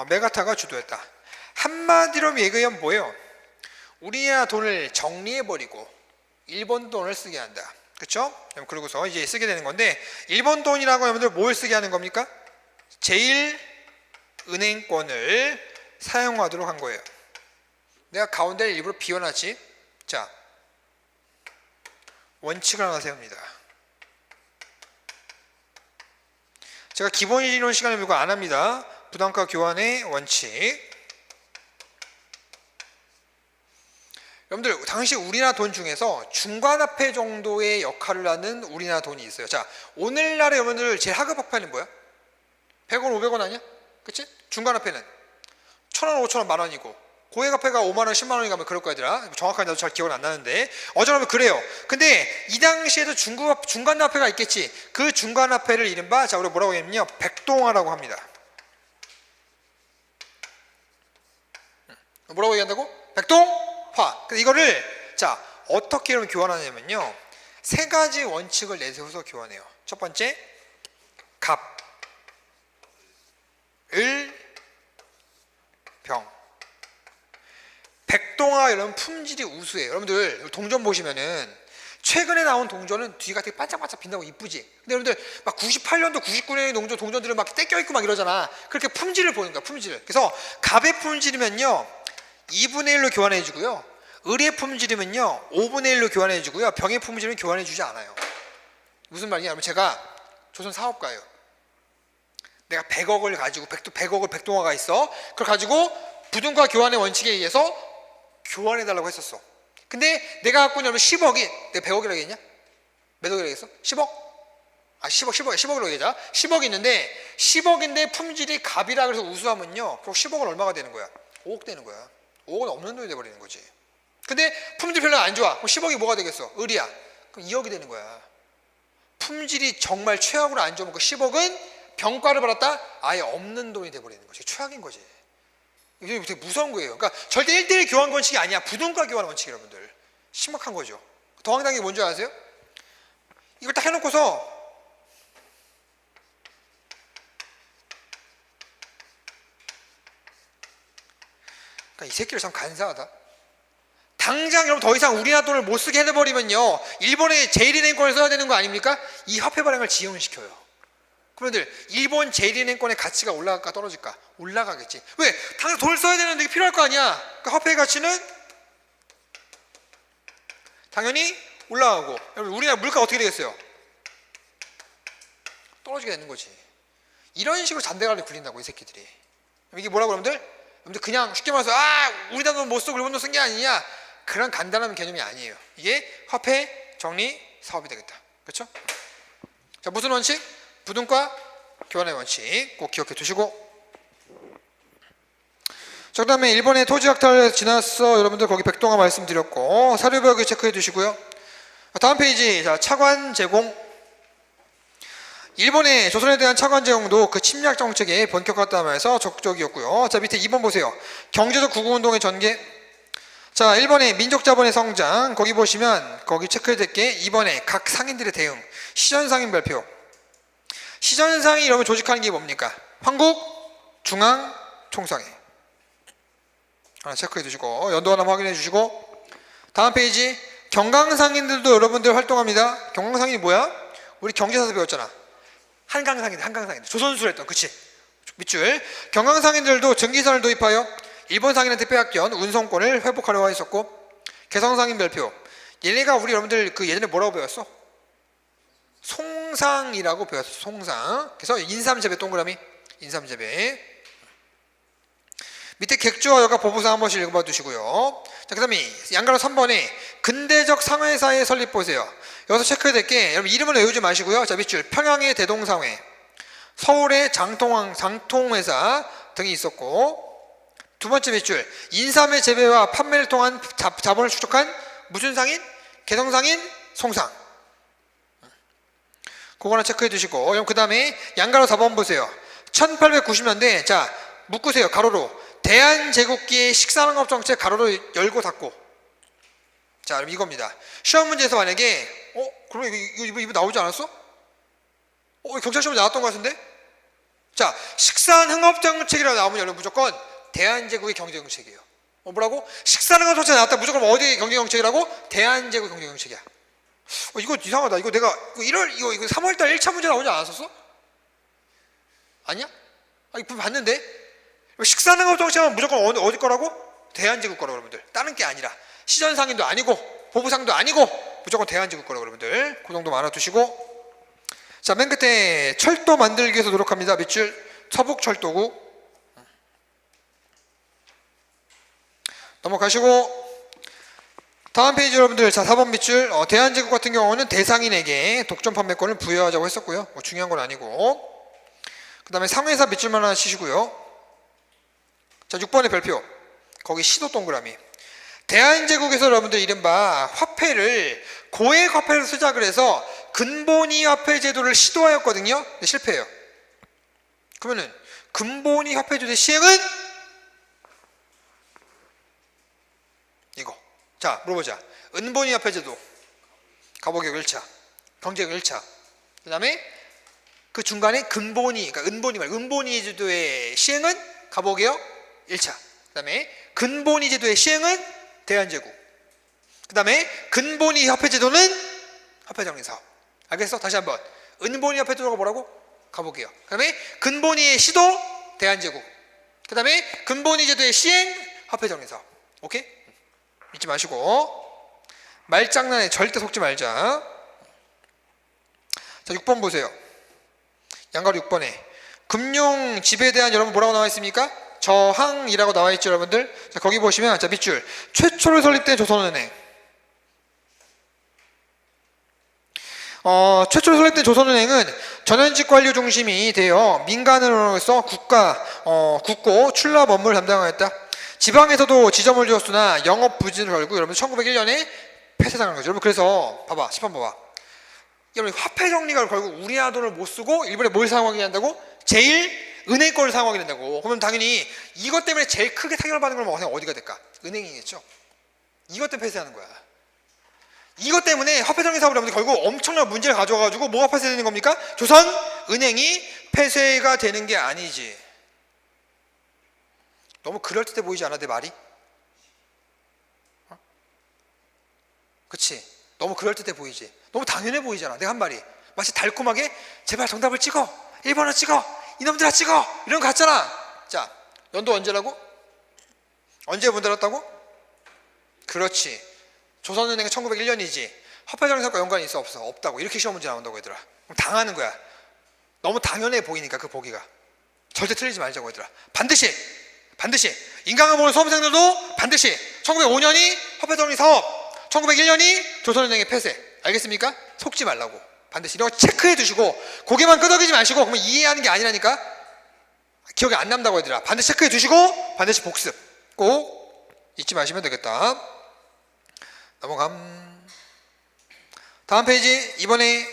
메가타가 주도했다. 한마디로 얘기하면 뭐예요? 우리나라 돈을 정리해버리고 일본 돈을 쓰게 한다. 그쵸? 그러고서 이제 쓰게 되는 건데, 일본 돈이라고 여러분들 뭘 쓰게 하는 겁니까? 제1은행권을 사용하도록 한 거예요. 내가 가운데를 일부러 비워놨지. 자, 원칙을 하나 세웁니다. 제가 기본이론 시간을 이거 안 합니다. 부담가 교환의 원칙. 여러분들, 당시 우리나라 돈 중에서 중간화폐 정도의 역할을 하는 우리나라 돈이 있어요. 자, 오늘날의 여러분들 제일 하급 화폐는 뭐야? 100원, 500원 아니야? 그치? 중간화폐는 1000원, 5000원, 만원이고, 고액 화폐가 5만원, 10만원이 가면 그럴 거야, 얘들아. 정확하게 나도 잘 기억은 안 나는데 어쩌면 그래요. 근데 이 당시에도 중간화폐가 있겠지. 그 중간화폐를 이른바, 자, 우리가 뭐라고 했냐면요, 백동화라고 합니다. 뭐라고 얘기한다고? 백동화. 이거를, 자, 어떻게 그러면 교환하냐면요, 세 가지 원칙을 내세워서 교환해요. 첫 번째, 갑, 을, 병. 백동화 여러분 품질이 우수해요. 여러분들 동전 보시면은 최근에 나온 동전은 뒤가 되게 반짝반짝 빛나고 이쁘지. 근데 여러분들 막 98년도 99년의 동전들은 막 떼껴있고 막 이러잖아. 그렇게 품질을 보는 거야, 품질을. 그래서 갑의 품질이면요 2분의 1로 교환해 주고요, 을의 품질이면요 5분의 1로 교환해 주고요, 병의 품질은 교환해 주지 않아요. 무슨 말이냐, 여러분, 제가 조선 사업가예요. 내가 100억을 가지고 100억을 백동화가 있어. 그걸 가지고 부등과 교환의 원칙에 의해서 교환해달라고 했었어. 근데 내가 갖고 있는 10억이, 내가 100억이라고 했냐? 몇 억이라고 했어? 10억? 10억이라고 얘기하자. 10억이 있는데 10억인데 품질이 갑이라 그래서 우수하면요, 그럼 10억은 얼마가 되는 거야? 5억 되는 거야. 5억은 없는 돈이 돼버리는 거지. 근데 품질 별로 안 좋아. 그럼 10억이 뭐가 되겠어? 을이야. 그럼 2억이 되는 거야. 품질이 정말 최악으로 안 좋으면 그 10억은 병가를 받았다? 아예 없는 돈이 돼버리는 거지. 최악인 거지. 이게 되게 무서운 거예요. 그러니까 절대 1대1 교환 원칙이 아니야. 부등가 교환 원칙이, 여러분들. 심각한 거죠. 더 황당한 게 뭔지 아세요? 이걸 딱 해놓고서 그러니까 이 새끼를 참 간사하다. 당장 여러분 더 이상 우리나라 돈을 못 쓰게 해버리면요, 일본의 제1은행권을 써야 되는 거 아닙니까? 이 화폐 발행을 지연시켜요. 그런데 일본 제1은행권의 가치가 올라갈까 떨어질까? 올라가겠지. 왜? 당장 돈을 써야 되는데 이게 필요할 거 아니야. 그러니까 화폐의 가치는 당연히 올라가고, 여러분 우리나라 물가 어떻게 되겠어요? 떨어지게 되는 거지. 이런 식으로 잔대가리 굴린다고, 이 새끼들이. 이게 뭐라고, 여러분들 그냥 쉽게 말해서 우리나라 돈 못 쓰고 일본 돈 쓴 게 아니냐, 그런 간단한 개념이 아니에요. 이게 화폐 정리 사업이 되겠다. 그렇죠? 자, 무슨 원칙? 부등가 교환의 원칙 꼭 기억해 두시고, 자, 그 다음에 일본의 토지학탈 지났어. 여러분들 거기 백동화 말씀드렸고, 사료벽에 체크해 두시고요. 다음 페이지, 자, 차관 제공. 일본의 조선에 대한 차관 제공도 그 침략 정책에 본격화했다면서 적극적이었고요. 자, 밑에 2번 보세요. 경제적 구구운동의 전개. 자, 1번의 민족자본의 성장, 거기 보시면 거기 체크해야 될 게 2번에 각 상인들의 대응, 시전상인 발표. 시전상이 여러분 조직하는 게 뭡니까? 한국중앙총상회. 하나 체크해 두시고, 연도 하나 확인해 주시고, 다음 페이지, 경강상인들도 여러분들 활동합니다. 경강상인이 뭐야? 우리 경제사에서 배웠잖아. 한강상인들, 조선술 했던, 그치? 밑줄. 경강상인들도 증기선을 도입하여 일본 상인한테 빼앗긴 운송권을 회복하려고 했었고, 개성상인 별표. 얘네가 우리 여러분들 그 예전에 뭐라고 배웠어? 송상이라고 배웠어. 송상. 그래서 인삼재배 동그라미, 인삼재배. 밑에 객주와 여가 보부상 한 번씩 읽어봐 두시고요. 자, 그 다음에 양가로 3번에 근대적 상회사의 설립 보세요. 여기서 체크해야 될 게, 여러분 이름은 외우지 마시고요. 자, 밑줄. 평양의 대동상회, 서울의 장통회사 등이 있었고, 두 번째 밑줄. 인삼의 재배와 판매를 통한 자본을 축적한 무슨 상인? 개성상인, 송상. 그거 하나 체크해 두시고, 그럼 그 다음에 양가로 4번 보세요. 1890년대, 자, 묶으세요. 가로로. 대한제국기의 식산업 정책, 가로로 열고 닫고. 자, 그럼 이겁니다. 시험 문제에서 만약에 그럼 이거 나오지 않았어? 경찰 시험에 나왔던 것 같은데? 자, 식산흥업정책이라고 나오면 여러분 무조건 대한제국의 경제정책이에요. 뭐라고? 식산흥업정책 나왔다 무조건 어디의 경제정책이라고? 대한제국 경제정책이야. 이거 이상하다. 이거 내가 이거 3월달 1차 문제 나오지 않았었어? 아니야? 이거 봤는데? 식산흥업정책은 무조건 어디 거라고? 대한제국 거라고 여러분들. 다른 게 아니라 시전상인도 아니고 보부상도 아니고 무조건 대한제국 거라고 여러분들. 그 정도 알아두시고, 자, 맨 끝에 철도 만들기 위해서 노력합니다. 밑줄 서북철도구 넘어가시고, 다음 페이지 여러분들. 자, 4번 밑줄. 대한제국 같은 경우는 대상인에게 독점 판매권을 부여하자고 했었고요. 중요한 건 아니고. 그 다음에 상회사 밑줄만 하나 치시고요. 자, 6번의 별표. 거기 시도 동그라미. 대한제국에서 여러분들 이른바 화폐를 고액 화폐를 쓰자 그래서 근본위 화폐 제도를 시도하였거든요. 근데 실패해요. 그러면은 근본위 화폐 제도의 시행은 이거. 자, 물어보자. 은본위 화폐 제도 가보격 1차, 경제격 1차. 그 다음에 그 중간에 근본위, 그러니까 은본위 제도의 시행은 가보격 1차. 그 다음에 근본위 제도의 시행은 대한제국. 그 다음에 근본위 화폐 제도는 화폐정리사업. 알겠어? 다시 한번. 은본위 화폐 제도가 뭐라고? 가볼게요. 그 다음에 근본위의 시도 대한제국. 그 다음에 근본위 제도의 시행 화폐정리사업. 오케이? 잊지 마시고. 말장난에 절대 속지 말자. 자, 6번 보세요. 양가로 6번에 금융지배에 대한 여러분 뭐라고 나와 있습니까? 저항이라고 나와 있죠, 여러분들. 자, 거기 보시면, 자, 밑줄 최초로 설립된 조선은행. 최초로 설립된 조선은행은 전현직 관료 중심이 되어 민간으로서 국고 출납 업무를 담당하였다. 지방에서도 지점을 주었으나 영업 부진을 걸고 여러분 1901년에 폐쇄당한 거죠. 여러분 그래서 봐봐, 10번 봐봐. 여러분 화폐 정리가 걸고 우리나라 돈을 못 쓰고 일본에 뭘 사용하게 한다고? 제일 은행권을 사용하게 된다고. 그러면 당연히 이것 때문에 제일 크게 타격을 받는 건 어디가 될까? 은행이겠죠. 이것 때문에 폐쇄하는 거야. 이것 때문에 화폐정리 사업을 하면 결국 엄청난 문제를 가져와가지고 뭐가 폐쇄되는 겁니까? 조선은행이 폐쇄가 되는 게 아니지. 너무 그럴듯해 보이지 않아, 내 말이? 그치? 너무 그럴듯해 보이지? 너무 당연해 보이잖아, 내가 한 말이. 마치 달콤하게 제발 정답을 찍어, 1번을 찍어, 이놈들아 찍어, 이런 거 같잖아. 자, 연도 언제라고? 언제 문달았다고? 그렇지. 조선은행은 1901년이지. 화폐정리사업과 연관이 있어 없어? 없다고. 이렇게 시험 문제 나온다고 얘들아. 그럼 당하는 거야. 너무 당연해 보이니까 그 보기가. 절대 틀리지 말자고 얘들아. 반드시 인강을 보는 수험생들도 반드시 1905년이 화폐정리사업, 1901년이 조선은행의 폐쇄. 알겠습니까? 속지 말라고. 반드시 이런 거 체크해 두시고 고개만 끄덕이지 마시고 그러면 이해하는 게 아니라니까. 기억이 안 남다고 얘들아. 반드시 체크해 두시고 반드시 복습 꼭 잊지 마시면 되겠다. 넘어감. 다음 페이지. 이번에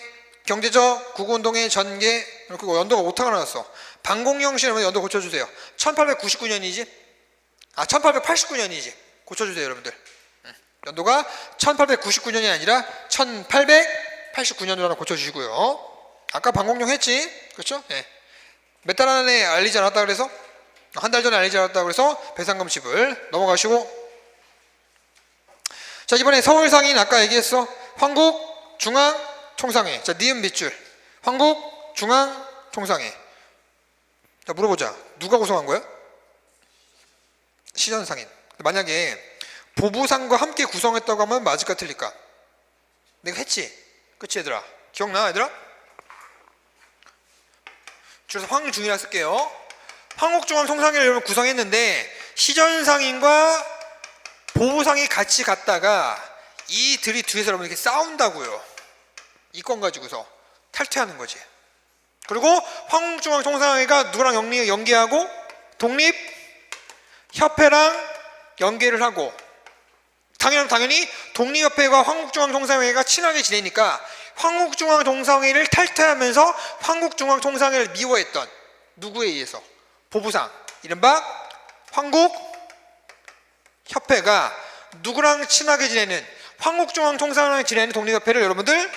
경제적 구구운동의 전개. 그리고 연도가 오타가 나왔어. 방공영시는 연도 고쳐주세요. 1899년이지? 1889년이지. 고쳐주세요 여러분들. 연도가 1899년이 아니라 1889년으로 하나 고쳐주시고요. 아까 방공영 했지? 그렇죠? 네. 몇 달 안에 알리지 않았다 그래서? 한 달 전에 알리지 않았다 그래서 배상금 지불 넘어가시고. 자, 이번에 서울상인 아까 얘기했어. 황국중앙총상회. 자, 니은 밑줄. 황국중앙총상회. 자, 물어보자. 누가 구성한 거야? 시전상인. 만약에 보부상과 함께 구성했다고 하면 맞을까 틀릴까? 내가 했지? 그치 얘들아? 기억나 얘들아? 줄여서 황중이라 쓸게요. 황국중앙총상회를 여러분 구성했는데 시전상인과 보부상이 같이 갔다가 이들이 뒤에서 여러분 이렇게 싸운다고요. 이 건 가지고서 탈퇴하는 거지. 그리고 황국중앙총상회가 누구랑 연계하고 독립협회랑 연계를 하고 당연히 독립협회가 황국중앙총상회가 친하게 지내니까 황국중앙총상회를 탈퇴하면서 황국중앙총상회를 미워했던 누구에 의해서? 보부상 이른바 황국협회가 누구랑 친하게 지내는 황국중앙총상회랑 지내는 독립협회를 여러분들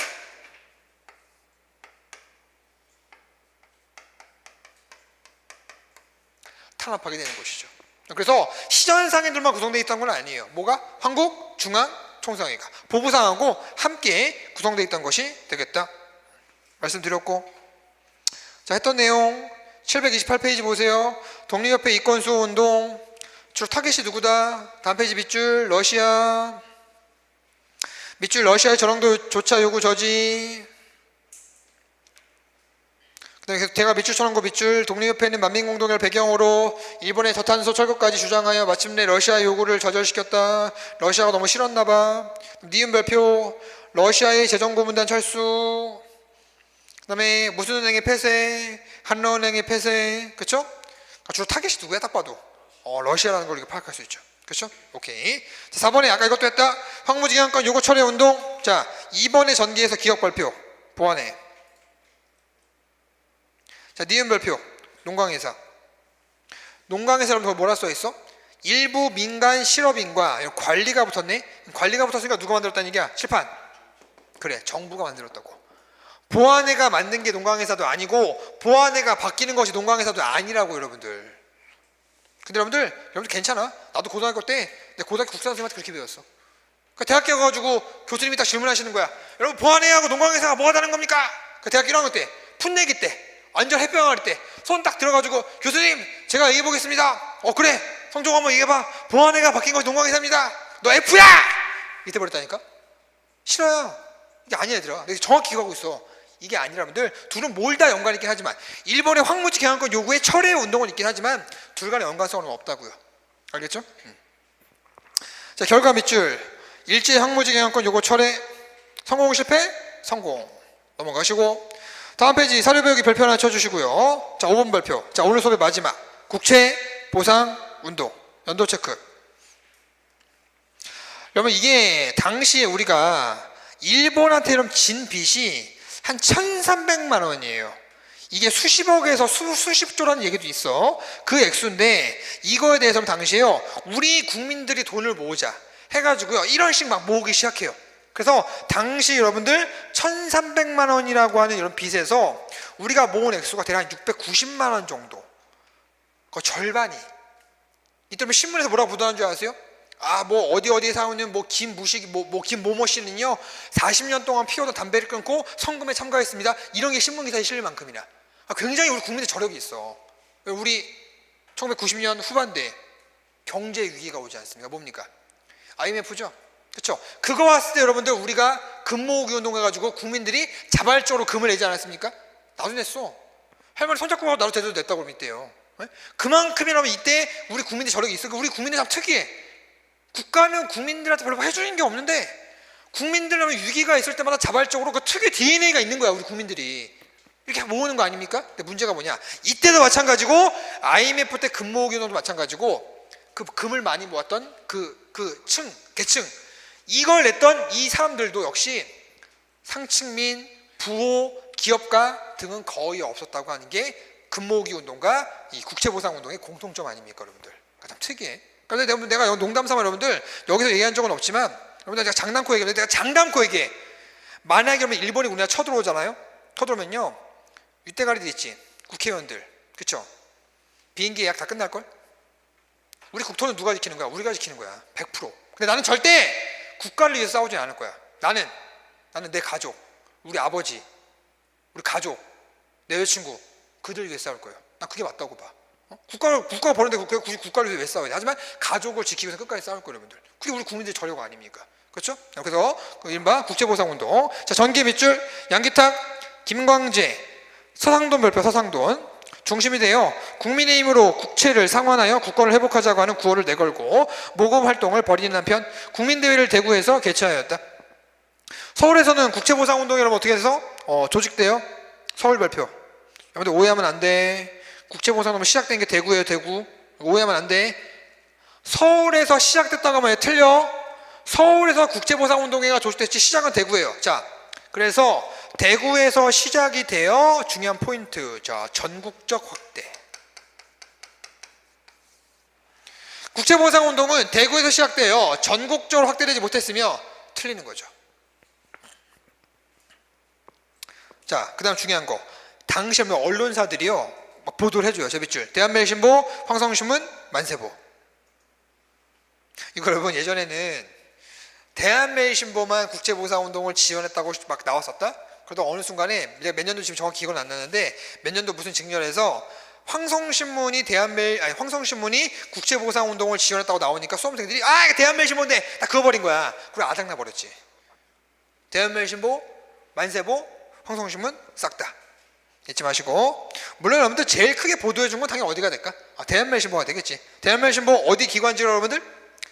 탄압하게 되는 것이죠. 그래서 시전상인들만 구성되어 있던 건 아니에요. 뭐가? 황국, 중앙, 총상회가 보부상하고 함께 구성되어 있던 것이 되겠다 말씀드렸고, 자, 했던 내용 728페이지 보세요. 독립협회 이권수호운동 주로 타겟이 누구다? 다음 페이지 밑줄 러시아, 밑줄 러시아의 전황도 조차 요구 저지. 그다음에 대가 밑줄 천원고 밑줄 독립협회는 만민공동회를 배경으로 일본의 저탄소 철거까지 주장하여 마침내 러시아 요구를 저절시켰다. 러시아가 너무 싫었나봐. 니은 별표 러시아의 재정고문단 철수. 그다음에 무슨 은행의 폐쇄, 한러은행의 폐쇄, 그렇죠? 주로 타겟이 누구야? 딱 봐도 러시아라는 걸 이렇게 파악할 수 있죠. 그렇죠? 오케이. 자, 4번에 아까 이것도 했다. 황무지경권 요구 철회 운동. 자, 2번에 전기에서 기억 발표 보완해. 자, 니은 별표 농광회사. 농광회사 여러분 뭐라 써 있어? 일부 민간 실업인과 관리가 붙었네. 관리가 붙었으니까 누가 만들었다는 얘기야? 칠판. 그래, 정부가 만들었다고. 보안회가 만든 게 농광회사도 아니고 보안회가 바뀌는 것이 농광회사도 아니라고 여러분들. 근데 여러분들 괜찮아. 나도 고등학교 때 내 고등학교 국사 선생님한테 그렇게 배웠어. 그 대학교 가가지고 교수님이 딱 질문하시는 거야. 여러분 보안회하고 농광회사가 뭐가 다른 겁니까? 그 대학교 1학년 때 풋내기 때 완전 햇병아리 때 손 딱 들어가지고 교수님 제가 얘기해 보겠습니다. 그래 성종 한번 얘기해봐. 보안회가 바뀐 것이 농광회사입니다. 너 F야! 이때 버렸다니까. 싫어요. 이게 아니야 얘들아. 내가 정확히 기억하고 있어. 이게 아니라분들 둘은 뭘 다 연관이 있긴 하지만 일본의 황무지 경영권 요구에 철회 운동은 있긴 하지만 둘 간의 연관성은 없다고요. 알겠죠? 자, 결과 밑줄 일제 황무지 경영권 요구 철회 성공 실패? 성공. 넘어가시고 다음 페이지 사료 배우기 별표 하나 쳐주시고요. 자, 5번 별표. 자, 오늘 수업의 마지막 국채 보상 운동 연도 체크. 여러분 이게 당시에 우리가 일본한테 이런 진 빚이 한 1,300만 원이에요. 이게 수십억에서 수십조라는 얘기도 있어. 그 액수인데 이거에 대해서는 당시에요. 우리 국민들이 돈을 모으자 해가지고요. 이런 식 막 모으기 시작해요. 그래서 당시 여러분들 1,300만 원이라고 하는 이런 빚에서 우리가 모은 액수가 대략 690만 원 정도. 그 절반이. 이때 신문에서 뭐라고 보도하는 줄 아세요? 뭐 어디에 사오는 뭐 김무식 김모모 씨는요 40년 동안 피우던 담배를 끊고 성금에 참가했습니다. 이런 게 신문 기사에 실릴 만큼이나 굉장히 우리 국민의 저력이 있어. 우리 1990년 후반대에 경제 위기가 오지 않습니까? 뭡니까? IMF죠. 그렇죠? 그거 왔을 때 여러분들 우리가 금 모으기 운동해가지고 국민들이 자발적으로 금을 내지 않았습니까? 나도 냈어. 할머니 손잡고 가고 나도 제대로 냈다고 믿대요. 그만큼이라면 이때 우리 국민의 저력이 있어. 우리 국민들이 참 특이해. 국가는 국민들한테 별로 해주는 게 없는데 국민들은 위기가 있을 때마다 자발적으로 그 특유의 DNA가 있는 거야. 우리 국민들이 이렇게 모으는 거 아닙니까? 근데 문제가 뭐냐, 이때도 마찬가지고 IMF 때 금 모으기 운동도 마찬가지고 그 금을 많이 모았던 계층 이걸 냈던 이 사람들도 역시 상층민, 부호, 기업가 등은 거의 없었다고 하는 게 금 모으기 운동과 이 국채보상 운동의 공통점 아닙니까 여러분들? 참 특이해. 그런데 내가 농담 삼아 여러분들 여기서 얘기한 적은 없지만 여러분들 제가 장담코 얘기해. 내가 장담코 얘기해. 만약에 그러면 일본이 우리나라 쳐들어오잖아요. 쳐들어오면요 윗대가리들 있지, 국회의원들, 그쵸? 비행기 예약 다 끝날걸? 우리 국토는 누가 지키는 거야? 우리가 지키는 거야. 100%. 근데 나는 절대 국가를 위해서 싸우진 않을 거야. 나는 내 가족, 우리 아버지, 우리 가족, 내 여자친구, 그들 위해 싸울 거예요. 난 그게 맞다고 봐. 국가가 버는데 굳이 국가를 위해 왜 싸워야 돼? 하지만 가족을 지키기 위해서 끝까지 싸울 거예요 여러분들. 그게 우리 국민들의 저력 아닙니까? 그렇죠? 그래서 이른바 국제보상운동. 자, 전기 밑줄 양기탁, 김광재, 서상돈 별표 서상돈 중심이 되어 국민의힘으로 국채를 상환하여 국권을 회복하자고 하는 구호를 내걸고 모금 활동을 벌이는 한편 국민대회를 대구에서 개최하였다. 서울에서는 국채보상운동이 여러분 어떻게 해서 조직돼요? 서울 별표. 여러분들 오해하면 안 돼. 국채보상운동 시작된 게 대구예요. 대구. 오해하면 안 돼. 서울에서 시작됐다고 하면 틀려. 서울에서 국제보상운동회가 조직됐지 시작은 대구예요. 자, 그래서 대구에서 시작이 되어 중요한 포인트. 자, 전국적 확대. 국제보상운동은 대구에서 시작되어 전국적으로 확대되지 못했으며 틀리는 거죠. 자, 그 다음 중요한 거. 당시 언론사들이요 막 보도를 해줘요. 저 밑줄. 대한매일신보, 황성신문, 만세보. 이거 여러분 예전에는 대한매일신보만 국제보상운동을 지원했다고 막 나왔었다. 그러다 어느 순간에 몇 년도 지금 정확히 기억은 안 나는데 몇 년도 무슨 직렬에서 황성신문이 황성신문이 국제보상운동을 지원했다고 나오니까 수험생들이 이거 대한매일신보인데 다 그어버린 거야. 그리고 아작나 버렸지. 대한매일신보, 만세보, 황성신문 싹 다. 잊지 마시고. 물론 여러분들 제일 크게 보도해준 건 당연히 어디가 될까? 대한매일신보가 되겠지. 대한매일신보 어디 기관지로 여러분들?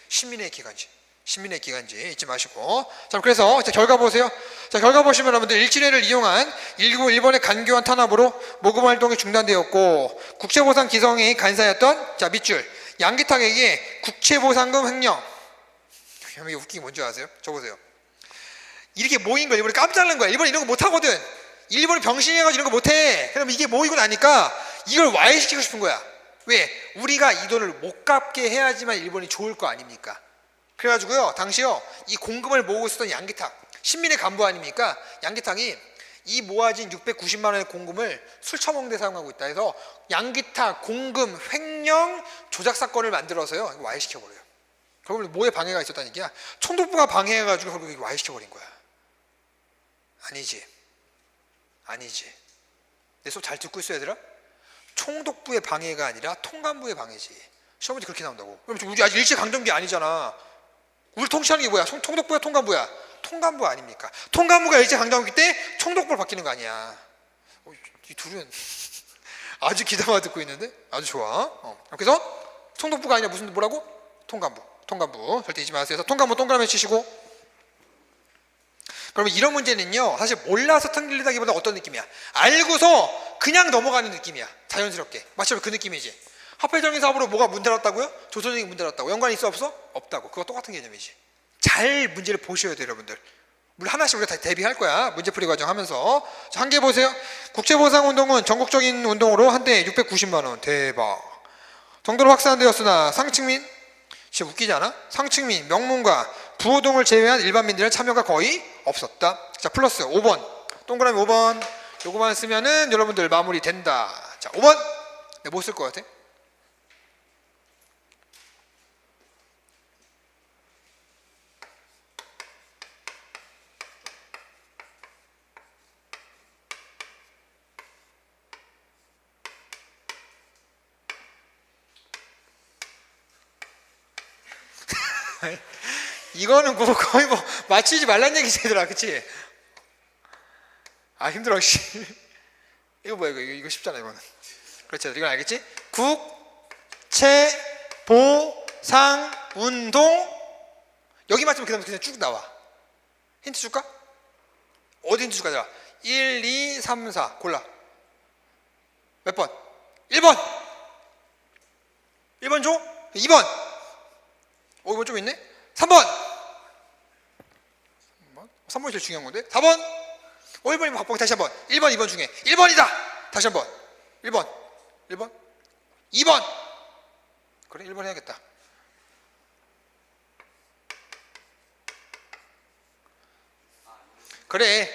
신민의 기관지. 신민의 기관지 잊지 마시고. 자, 그래서 결과 보세요. 자, 결과 보시면 여러분들 일진회를 이용한 일본의 간교한 탄압으로 모금활동이 중단되었고 국제보상 기성이 간사였던 자 밑줄 양기탁에게 국제보상금 횡령. 이게 웃긴 게 뭔지 아세요? 저 보세요. 이렇게 모인 거 일본이 깜짝 놀란 거야. 일본이 이런 거 못하거든. 일본이 병신해가지고 이런 거 못해. 그럼 이게 모이고 나니까 이걸 와해시키고 싶은 거야. 왜? 우리가 이 돈을 못 갚게 해야지만 일본이 좋을 거 아닙니까? 그래가지고요 당시요 이 공금을 모으고 있었던 양기탁 신민의 간부 아닙니까? 양기탁이 이 모아진 690만 원의 공금을 술 처먹는 데 사용하고 있다 해서 양기탁 공금 횡령 조작 사건을 만들어서요 이거 와해시켜버려요. 결국 뭐에 방해가 있었다는 얘기야? 총독부가 방해해가지고 결국 이거 와해시켜버린 거야. 아니지 내 수업 잘 듣고 있어 얘들아? 총독부의 방해가 아니라 통감부의 방해지. 시험문제 그렇게 나온다고. 그럼 우리 아직 일제강점기 아니잖아. 우리 통치하는 게 뭐야? 총독부야 통감부야? 통감부 아닙니까? 통감부가 일제강점기 때 총독부로 바뀌는 거 아니야. 이 둘은 아주 기다마 듣고 있는데 아주 좋아. 그래서 총독부가 아니라 무슨 뭐라고? 통감부 절대 잊지 마세요. 그래서 통감부 동그라미 치시고. 그러면 이런 문제는요 사실 몰라서 튕길리다기보다 어떤 느낌이야? 알고서 그냥 넘어가는 느낌이야. 자연스럽게. 마치 그 느낌이지. 화폐정의 사업으로 뭐가 문 닫았다고요? 조선인이 문 닫았다고. 연관이 있어 없어? 없다고. 그거 똑같은 개념이지. 잘 문제를 보셔야 돼요 여러분들. 물론 하나씩 우리가 다 대비할 거야. 문제풀이 과정 하면서. 자, 한 개 보세요. 국제보상운동은 전국적인 운동으로 한때 690만 원. 대박. 정도로 확산되었으나 상층민 진짜 웃기지 않아? 상층민, 명문가, 부호동을 제외한 일반민들의 참여가 거의 없었다. 자, 플러스 5번. 동그라미 5번. 요거만 쓰면은 여러분들 마무리 된다. 자, 5번. 내가 뭐 쓸 것 같아? 이거는 거의 뭐 맞추지 말란 얘기지 얘들아. 그치? 힘들어 씨. 이거 뭐야 이거 쉽잖아 이거는. 그렇지 이건 알겠지? 국제보상운동 여기 맞추면 그 다음에 그냥 쭉 나와. 힌트 줄까? 어디 힌트 줄까? 내가 1, 2, 3, 4 골라. 몇 번? 1번 1번 줘? 2번 5번 좀 있네? 3번 3번이 제일 중요한 건데 4번 1번이면 합방 다시 한번 1번 2번 중에 1번이다 다시 한번 1번 2번 그래 1번 해야겠다. 그래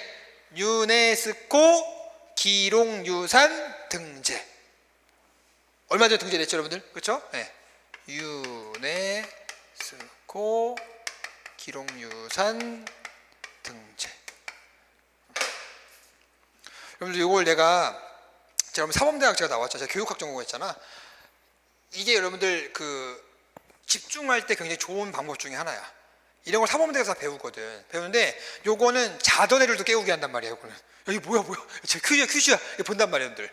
유네스코 기록유산 등재 얼마 전에 등재됐죠 여러분들? 그렇죠? 네. 유네스코 기록유산 등재. 여러분들 이걸 제가 사범대학 제가 나왔죠. 제가 교육학 전공했잖아. 이게 여러분들 집중할 때 굉장히 좋은 방법 중에 하나야. 이런 걸 사범대에서 배우거든. 배우는데 요거는 자던 애들도 깨우게 한단 말이야. 요거는 여기 뭐야 퀴즈야 이거 본단 말이야 여러분들.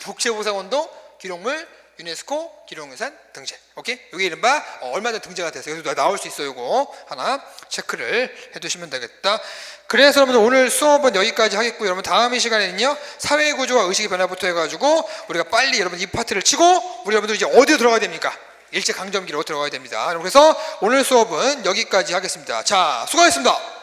국제보상운동 기록물 유네스코 기록유산 등재. 오케이? 이게 이른바 얼마 전에 등재가 됐어요. 그래서 나올 수 있어요. 이거 하나 체크를 해두시면 되겠다. 그래서 여러분 오늘 수업은 여기까지 하겠고요. 여러분 다음 이 시간에는요 사회구조와 의식의 변화부터 해가지고 우리가 빨리 여러분 이 파트를 치고 우리 여러분들 이제 어디로 들어가야 됩니까? 일제강점기로 들어가야 됩니다. 그래서 오늘 수업은 여기까지 하겠습니다. 자, 수고하셨습니다.